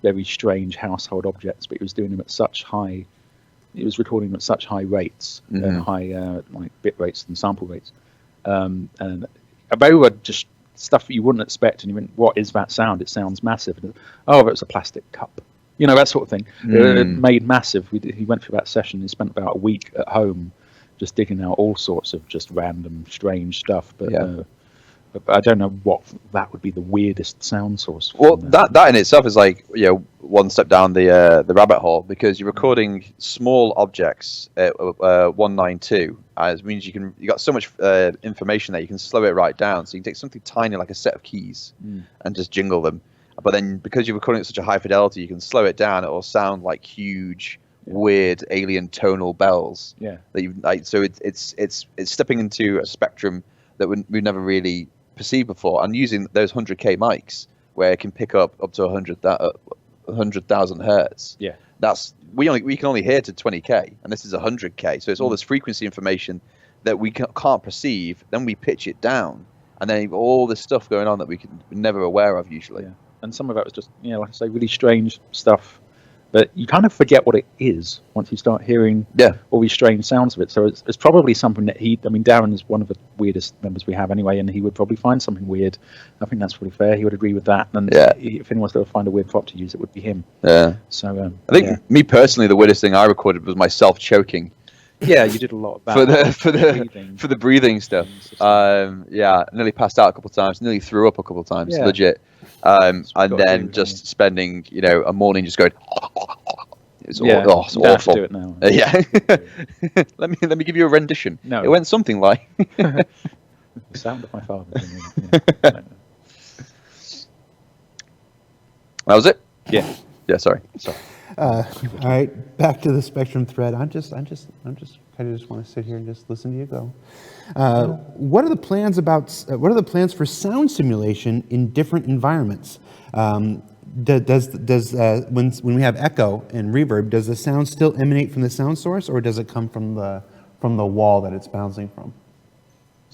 very strange household objects, but he was doing them at such high. He was recording them at such high rates, high like bit rates and sample rates, and they were just stuff that you wouldn't expect. And you went, "What is that sound? It sounds massive." And, oh, it's a plastic cup, that sort of thing. Made massive. He went through that session. He spent about a week at home, just digging out all sorts of just random, strange stuff. But I don't know what that would be the weirdest sound source. Well, that in itself is like one step down the rabbit hole, because you're recording small objects at 192. It means you got so much information that you can slow it right down. So you can take something tiny like a set of keys and just jingle them. But then because you're recording at such a high fidelity, you can slow it down. It will sound like huge, weird alien tonal bells. Yeah. So it's stepping into a spectrum that we've never really perceived before, and using those 100k mics where it can pick up to 100,000 hertz. Yeah, we can only hear to 20k, and this is 100k. So it's all this frequency information that we can't perceive. Then we pitch it down, and then all this stuff going on that we're never aware of usually. Yeah, and some of that was just like I say, really strange stuff. But you kind of forget what it is once you start hearing all these strange sounds of it. So it's probably something that Darren is one of the weirdest members we have anyway, and he would probably find something weird. I think that's probably fair. He would agree with that. And if anyone's going to find a weird prop to use, it would be him. Yeah. So I think me personally, the weirdest thing I recorded was myself choking. Yeah, you did a lot of that for the breathing stuff. Nearly passed out a couple of times, nearly threw up a couple of times, legit. And then just spending a morning just going. It's it's awful. Do it now. Let me give you a rendition. No, it went something like the sound of my father. That was it. Yeah. Sorry. All right, back to the Spectrum thread. I just kind of just want to sit here and just listen to you go. What are the plans for sound simulation in different environments? Does when we have echo and reverb, does the sound still emanate from the sound source, or does it come from the wall that it's bouncing from?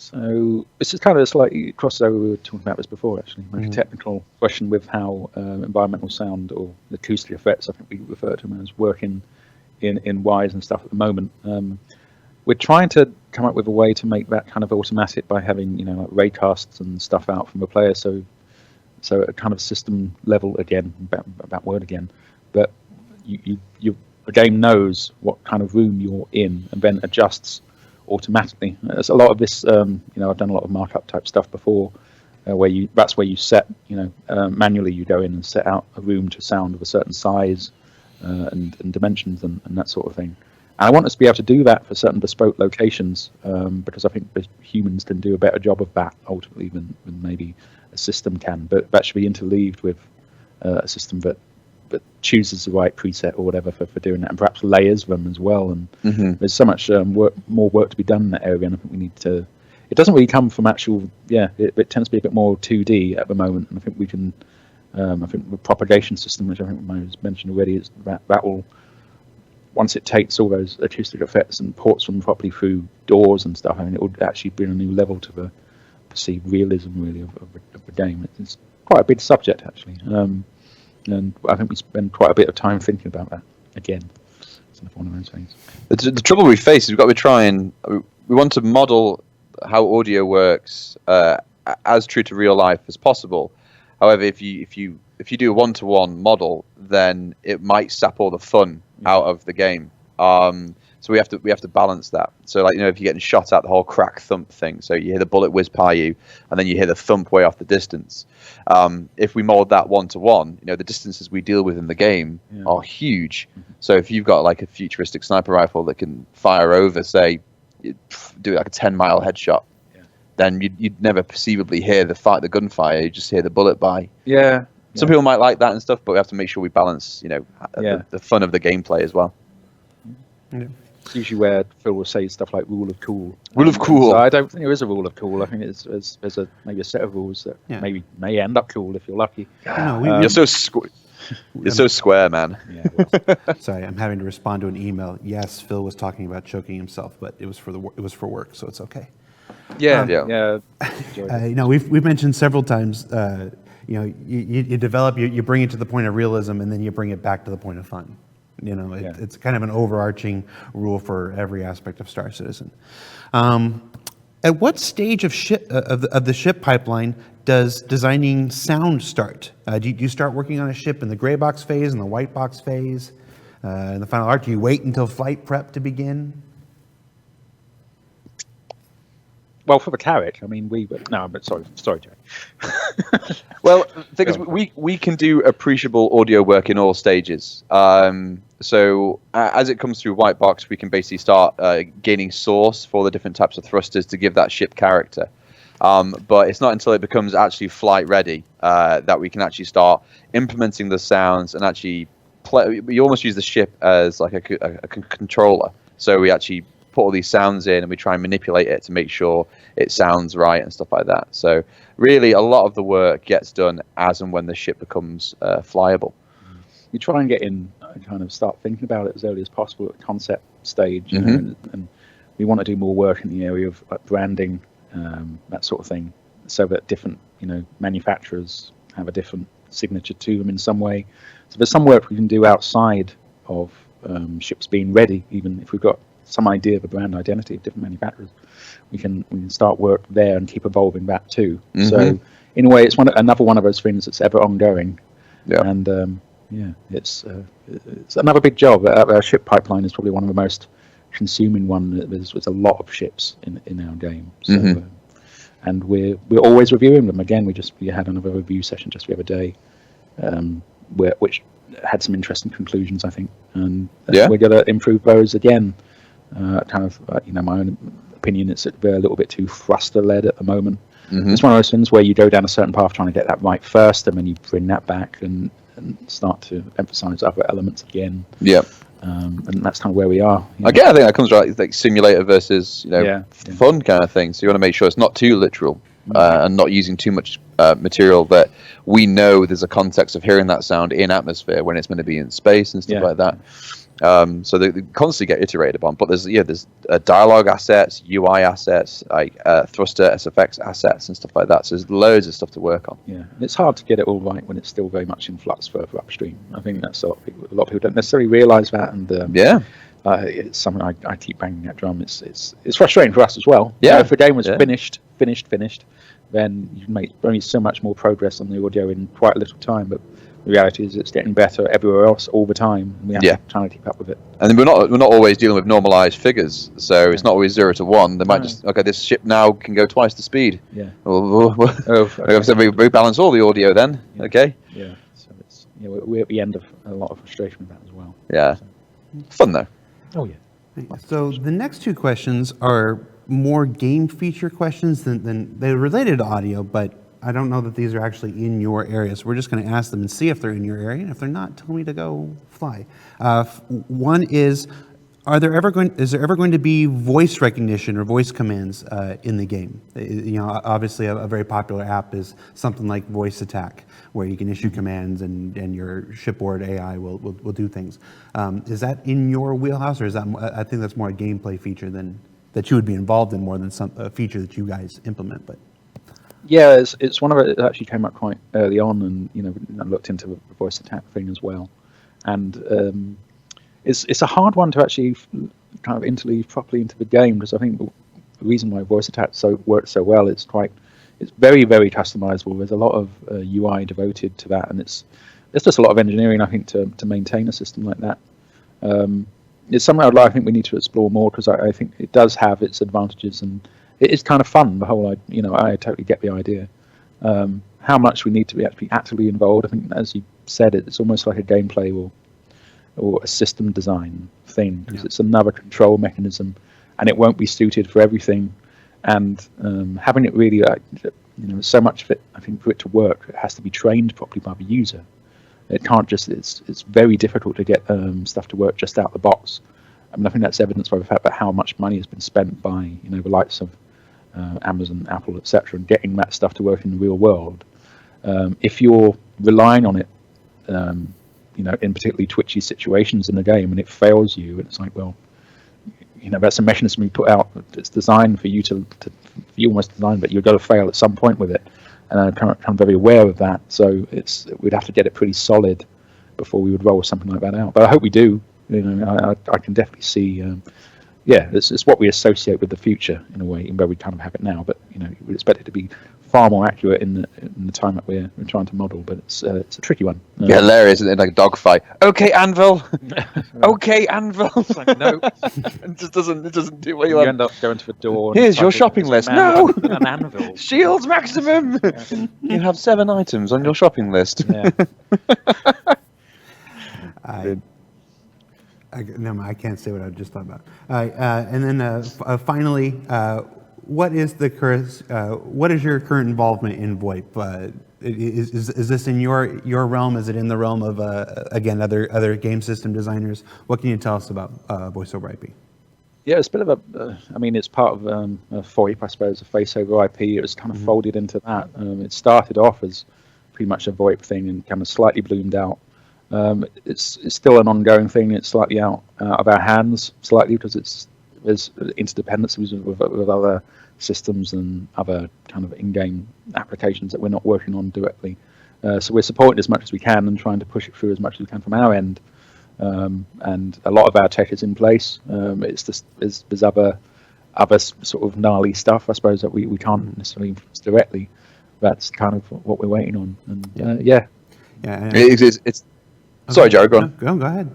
So this is kind of a slightly crossover. We were talking about this before, actually. Like a technical question with how environmental sound or acoustic effects, I think we refer to them as, working in Wise and stuff at the moment. We're trying to come up with a way to make that kind of automatic by having, like raycasts and stuff out from the player. So a kind of system level again, about word again, but the game knows what kind of room you're in and then adjusts automatically. There's a lot of this, I've done a lot of markup type stuff before, that's where you set, manually you go in and set out a room to sound of a certain size and dimensions and that sort of thing. And I want us to be able to do that for certain bespoke locations, because I think the humans can do a better job of that ultimately than maybe a system can. But that should be interleaved with a system that chooses the right preset or whatever for doing that, and perhaps layers them as well. And there's so much more work to be done in that area, and I think we need to. It doesn't really come from actual. It tends to be a bit more 2D at the moment, and I think we can. I think the propagation system, which I think was mentioned already, is that will. Once it takes all those acoustic effects and ports them properly through doors and stuff, I mean, it would actually bring a new level to the perceived realism, really, of the game. It's quite a big subject, actually. And I think we spend quite a bit of time thinking about that again. It's one of those things. The trouble we face is we've got to try and we want to model how audio works as true to real life as possible. However, if you do a one-to-one model, then it might sap all the fun out of the game. So we have to balance that. So if you're getting shot at, the whole crack thump thing. So you hear the bullet whiz by you, and then you hear the thump way off the distance. If we mold that one-to-one, the distances we deal with in the game are huge. So if you've got like a futuristic sniper rifle that can fire over, say, do like a 10-mile headshot, then you'd never perceivably hear the gunfire. You just hear the bullet by. Yeah. Some people might like that and stuff, but we have to make sure we balance, the fun of the gameplay as well. Yeah. It's usually where Phil will say stuff like rule of cool. Rule of cool. So I don't think there is a rule of cool. I think there's maybe a set of rules that may end up cool if you're lucky. You're so square, man. Yeah, Sorry, I'm having to respond to an email. Yes, Phil was talking about choking himself, but it was for work, so it's okay. Yeah. We've mentioned several times. You develop, you bring it to the point of realism, and then you bring it back to the point of fun. It's kind of an overarching rule for every aspect of Star Citizen. At what stage of the ship pipeline does designing sound start? Do you start working on a ship in the gray box phase and the white box phase? In the final art, do you wait until flight prep to begin? Well, for the Carrack, I mean, sorry, Jerry. Well, the thing is, we can do appreciable audio work in all stages. So as it comes through white box, we can basically start gaining source for the different types of thrusters to give that ship character. But it's not until it becomes actually flight ready that we can actually start implementing the sounds and actually play. We almost use the ship as like a controller. So we actually put all these sounds in and we try and manipulate it to make sure it sounds right and stuff like that. So really a lot of the work gets done as and when the ship becomes flyable. We try and get in kind of start thinking about it as early as possible at the concept stage, and we want to do more work in the area of branding, that sort of thing, so that different manufacturers have a different signature to them in some way. So there's some work we can do outside of ships being ready, even if we've got some idea of a brand identity of different manufacturers. We can start work there and keep evolving that too. So in a way, it's another one of those things that's ever ongoing. And it's another big job. Our ship pipeline is probably one of the most consuming one. There's a lot of ships in our game. So and we're always reviewing them. Again, we had another review session just the other day, which had some interesting conclusions, I think, and we're going to improve those again. Kind of, my own opinion, it's a little bit too thruster-led at the moment. It's one of those things where you go down a certain path trying to get that right first, and then you bring that back and start to emphasize other elements again. And that's kind of where we are. Again, I think that comes right, like simulator versus fun kind of thing. So you want to make sure it's not too literal and not using too much material that we know there's a context of hearing that sound in atmosphere when it's going to be in space and stuff like that. So they constantly get iterated upon. But there's dialogue assets, UI assets, like thruster, SFX assets, and stuff like that. So there's loads of stuff to work on. Yeah, and it's hard to get it all right when it's still very much in flux further upstream. I think that's a lot of people don't necessarily realise that, and it's something I keep banging that drum. It's frustrating for us as well. Yeah, if a game was finished, then you can make only so much more progress on the audio in quite a little time. But the reality is, it's getting better everywhere else all the time. And we have to try to keep up with it. And then we're not always dealing with normalized figures, so it's not always 0 to 1. They might just this ship now can go twice the speed. Yeah. So we balance all the audio then. Yeah. Okay. Yeah. So it's we're at the end of a lot of frustration with that as well. Yeah. So. Fun though. Oh yeah. So the next two questions are more game feature questions than they're related to audio, but I don't know that these are actually in your area. So we're just going to ask them and see if they're in your area. And if they're not, tell me to go fly. One is, is there ever going to be voice recognition or voice commands in the game? Obviously a very popular app is something like Voice Attack, where you can issue commands and your shipboard AI will do things. Is that in your wheelhouse, or is that? I think that's more a gameplay feature that you would be involved in more than a feature that you guys implement. But yeah, it's one of it that actually came up quite early on, and I looked into the Voice Attack thing as well, and it's a hard one to actually kind of interleave properly into the game, because I think the reason why Voice Attack works so well, it's very, very customizable. There's a lot of UI devoted to that, and it's just a lot of engineering, I think, to maintain a system like that. It's something I think we need to explore more, because I think it does have its advantages, and it is kind of fun. The whole, I totally get the idea. How much we need to be actually actively involved, I think, as you said, it's almost like a gameplay or a system design thing, because it's another control mechanism, and it won't be suited for everything. And having it really, so much of it, I think, for it to work, it has to be trained properly by the user. It can't just. It's very difficult to get stuff to work just out the box. I mean, I think that's evidenced by the fact that how much money has been spent by the likes of Amazon, Apple, etc., and getting that stuff to work in the real world. If you're relying on it, in particularly twitchy situations in the game, and it fails you, and it's like, well, that's a mechanism we put out. It's designed for you you almost designed, but you've got to fail at some point with it. And I'm very aware of that. So we'd have to get it pretty solid before we would roll something like that out. But I hope we do. I can definitely see. It's what we associate with the future in a way, even though we kind of have it now. But we expect it to be far more accurate in the time that we're trying to model. But it's a tricky one. Yeah, hilarious, isn't it? Like a dogfight. Okay, Anvil. Okay, Anvil. It's like, no, it just doesn't do what you you want. end up going to the door. Here's your shopping list. No, an anvil. Shields maximum. You have 7 items on your shopping list. Yeah. I can't say what I just thought about. And then finally, what is your current involvement in VOIP? Is this in your realm? Is it in the realm of again other game system designers? What can you tell us about voice over IP? Yeah, it's a bit of it's part of a VOIP, I suppose, a face over IP. It was kind of folded into that. It started off as pretty much a VOIP thing and kind of slightly bloomed out. It's still an ongoing thing. It's slightly out of our hands, slightly, because there's interdependencies with other systems and other kind of in-game applications that we're not working on directly. So we're supporting as much as we can and trying to push it through as much as we can from our end. And a lot of our tech is in place. It's just there's other sort of gnarly stuff, I suppose, that we can't necessarily influence directly. That's kind of what we're waiting on. And It's sorry, Joe. Go on. Go ahead.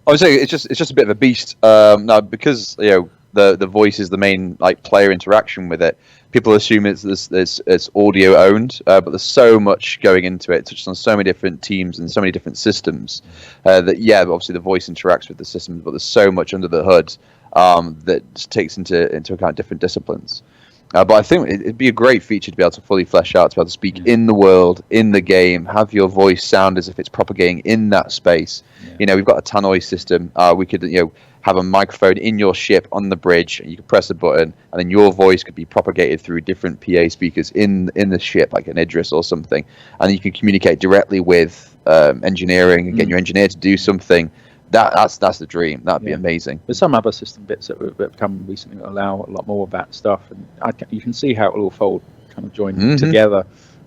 I was saying it's just a bit of a beast now, because the voice is the main player interaction with it. People assume it's audio owned, but there's so much going into it. It's touched on so many different teams and so many different systems that obviously the voice interacts with the systems, but there's so much under the hood that takes into account different disciplines. But I think it'd be a great feature to be able to fully flesh out, to be able to speak in the world, in the game, have your voice sound as if it's propagating in that space. Yeah. We've got a tannoy system. We could, have a microphone in your ship on the bridge, and you could press a button, and then your voice could be propagated through different PA speakers in the ship, like an Idris or something, and you can communicate directly with engineering and get your engineer to do something That's the dream. That'd be amazing. There's some other system bits that have come recently that allow a lot more of that stuff, and you can see how it will all fold, kind of join together.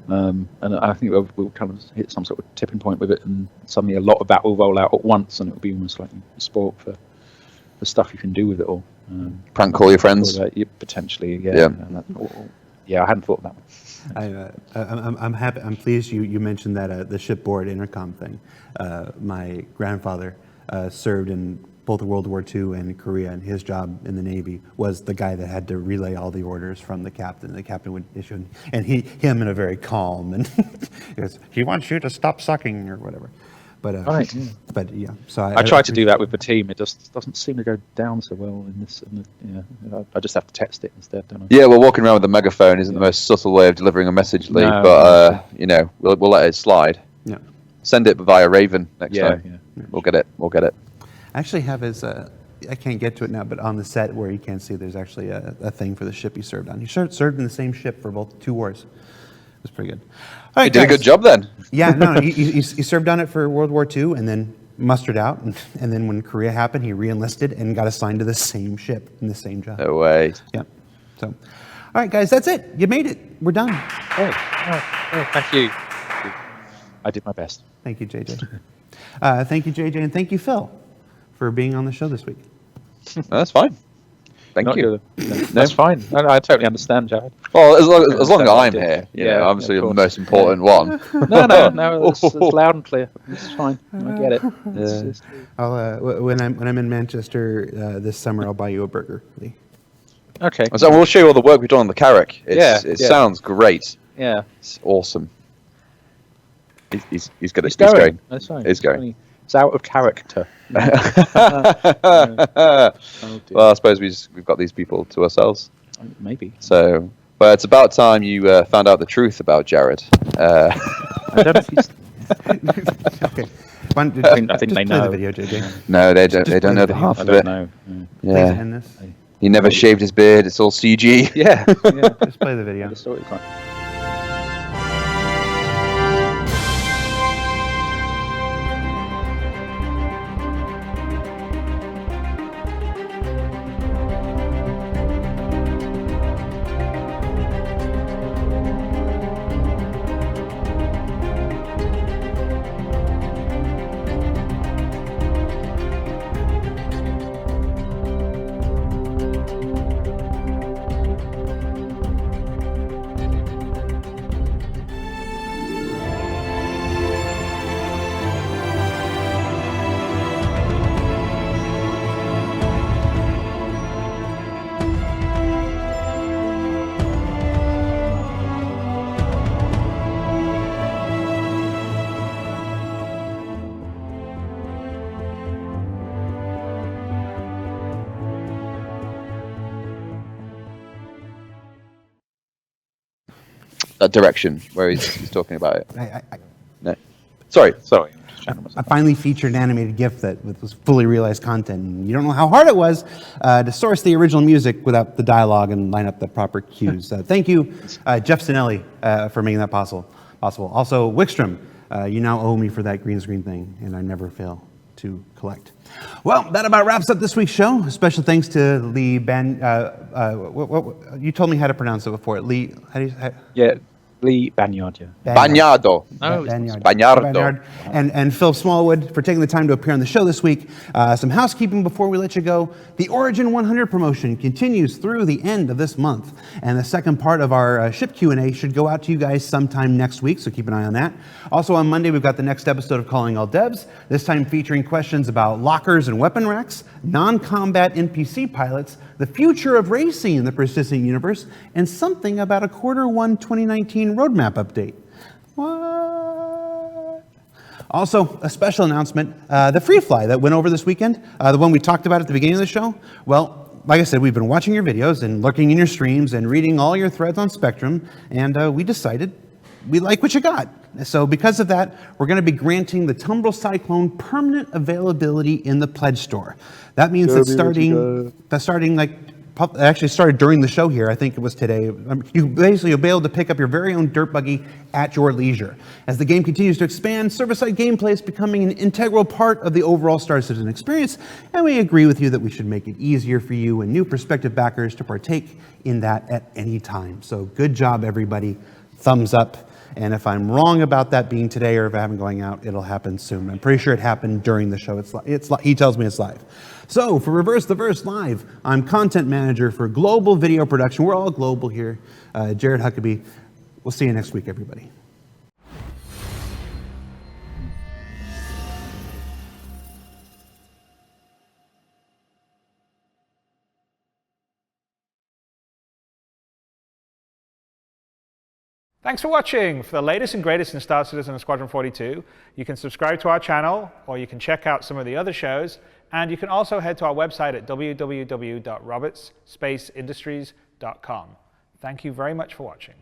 And I think we'll kind of hit some sort of tipping point with it, and suddenly a lot of that will roll out at once, and it'll be almost like a sport for the stuff you can do with it all. Prank call your friends. Potentially, yeah. I hadn't thought of that one. I'm happy. I'm pleased you mentioned that the shipboard intercom thing. My grandfather served in both World War II and Korea, and his job in the Navy was the guy that had to relay all the orders from the captain. The captain would issue, and him in a very calm and he goes, "He wants you to stop sucking," or whatever. But so I tried to do that with the team. It just doesn't seem to go down so well in this. I just have to text it instead, don't I? Yeah, well, walking around with a megaphone isn't the most subtle way of delivering a message, Lee. No, but we'll let it slide. Yeah. Send it via Raven next time. Yeah. We'll get it. I actually have his. I can't get to it now, but on the set where you can't see, there's actually a thing for the ship he served on. He served in the same ship for both 2 wars. It was pretty good. All right, You did a good job then. Yeah, no, he served on it for World War II and then mustered out. And then when Korea happened, he re-enlisted and got assigned to the same ship in the same job. No way. Yeah. So, all right, guys, that's it. You made it. We're done. Oh, thank you. I did my best. Thank you, JJ. Thank you, JJ, and thank you, Phil, for being on the show this week. No, that's fine. Thank you. That's fine. I totally understand, Jared. Well, as long as I'm here, obviously the most important one. No, it's loud and clear. It's fine. I get it. When I'm in Manchester this summer, I'll buy you a burger, Lee. Okay. So we'll show you all the work we've done on the Carrack. It sounds great. Yeah. It's awesome. He's going. That's fine. He's going. It's out of character. Well, I suppose we've got these people to ourselves. Maybe. So, but it's about time you found out the truth about Jared. I don't know if he's... Okay. I think they play know. the video, JJ. No, they don't. They don't know the half of it. Know. Please end this. He never shaved his beard. It's all CG. Yeah. Just play the video. The story time. That direction where he's talking about it. No. Sorry. I finally featured an animated GIF that was fully realized content. And you don't know how hard it was to source the original music without the dialogue and line up the proper cues. Thank you, Jeff Sinelli, for making that possible. Also, Wickstrom, you now owe me for that green screen thing, and I never fail to collect. Well, that about wraps up this week's show. Special thanks to Lee you told me how to pronounce it before. Lee, how do you say? Yeah, Lee Banyard. Yeah. Banyardo. Banyard. And Phillip Smallwood for taking the time to appear on the show this week. Some housekeeping before we let you go. The Origin 100 promotion continues through the end of this month, and the second part of our ship Q&A should go out to you guys sometime next week, so keep an eye on that. Also on Monday, we've got the next episode of Calling All Devs, this time featuring questions about lockers and weapon racks, non-combat NPC pilots, the future of racing in the persistent universe, and something about a Q1 2019 roadmap update. What? Also, a special announcement, the free fly that went over this weekend, the one we talked about at the beginning of the show. Well, like I said, we've been watching your videos and lurking in your streams and reading all your threads on Spectrum, and we decided we like what you got. So because of that, we're going to be granting the Tumbril Cyclone permanent availability in the pledge store. That means that starting like actually started during the show here. I think it was today. You'll be able to pick up your very own dirt buggy at your leisure. As the game continues to expand, server-side gameplay is becoming an integral part of the overall Star Citizen experience, and we agree with you that we should make it easier for you and new prospective backers to partake in that at any time. So good job, everybody. Thumbs up. And if I'm wrong about that being today or if I haven't going out, it'll happen soon. I'm pretty sure it happened during the show. He tells me it's live. So for Reverse the Verse Live, I'm content manager for global video production. We're all global here. Jared Huckabee. We'll see you next week, everybody. Thanks for watching. For the latest and greatest in Star Citizen and Squadron 42, you can subscribe to our channel, or you can check out some of the other shows, and you can also head to our website at www.robertsspaceindustries.com. Thank you very much for watching.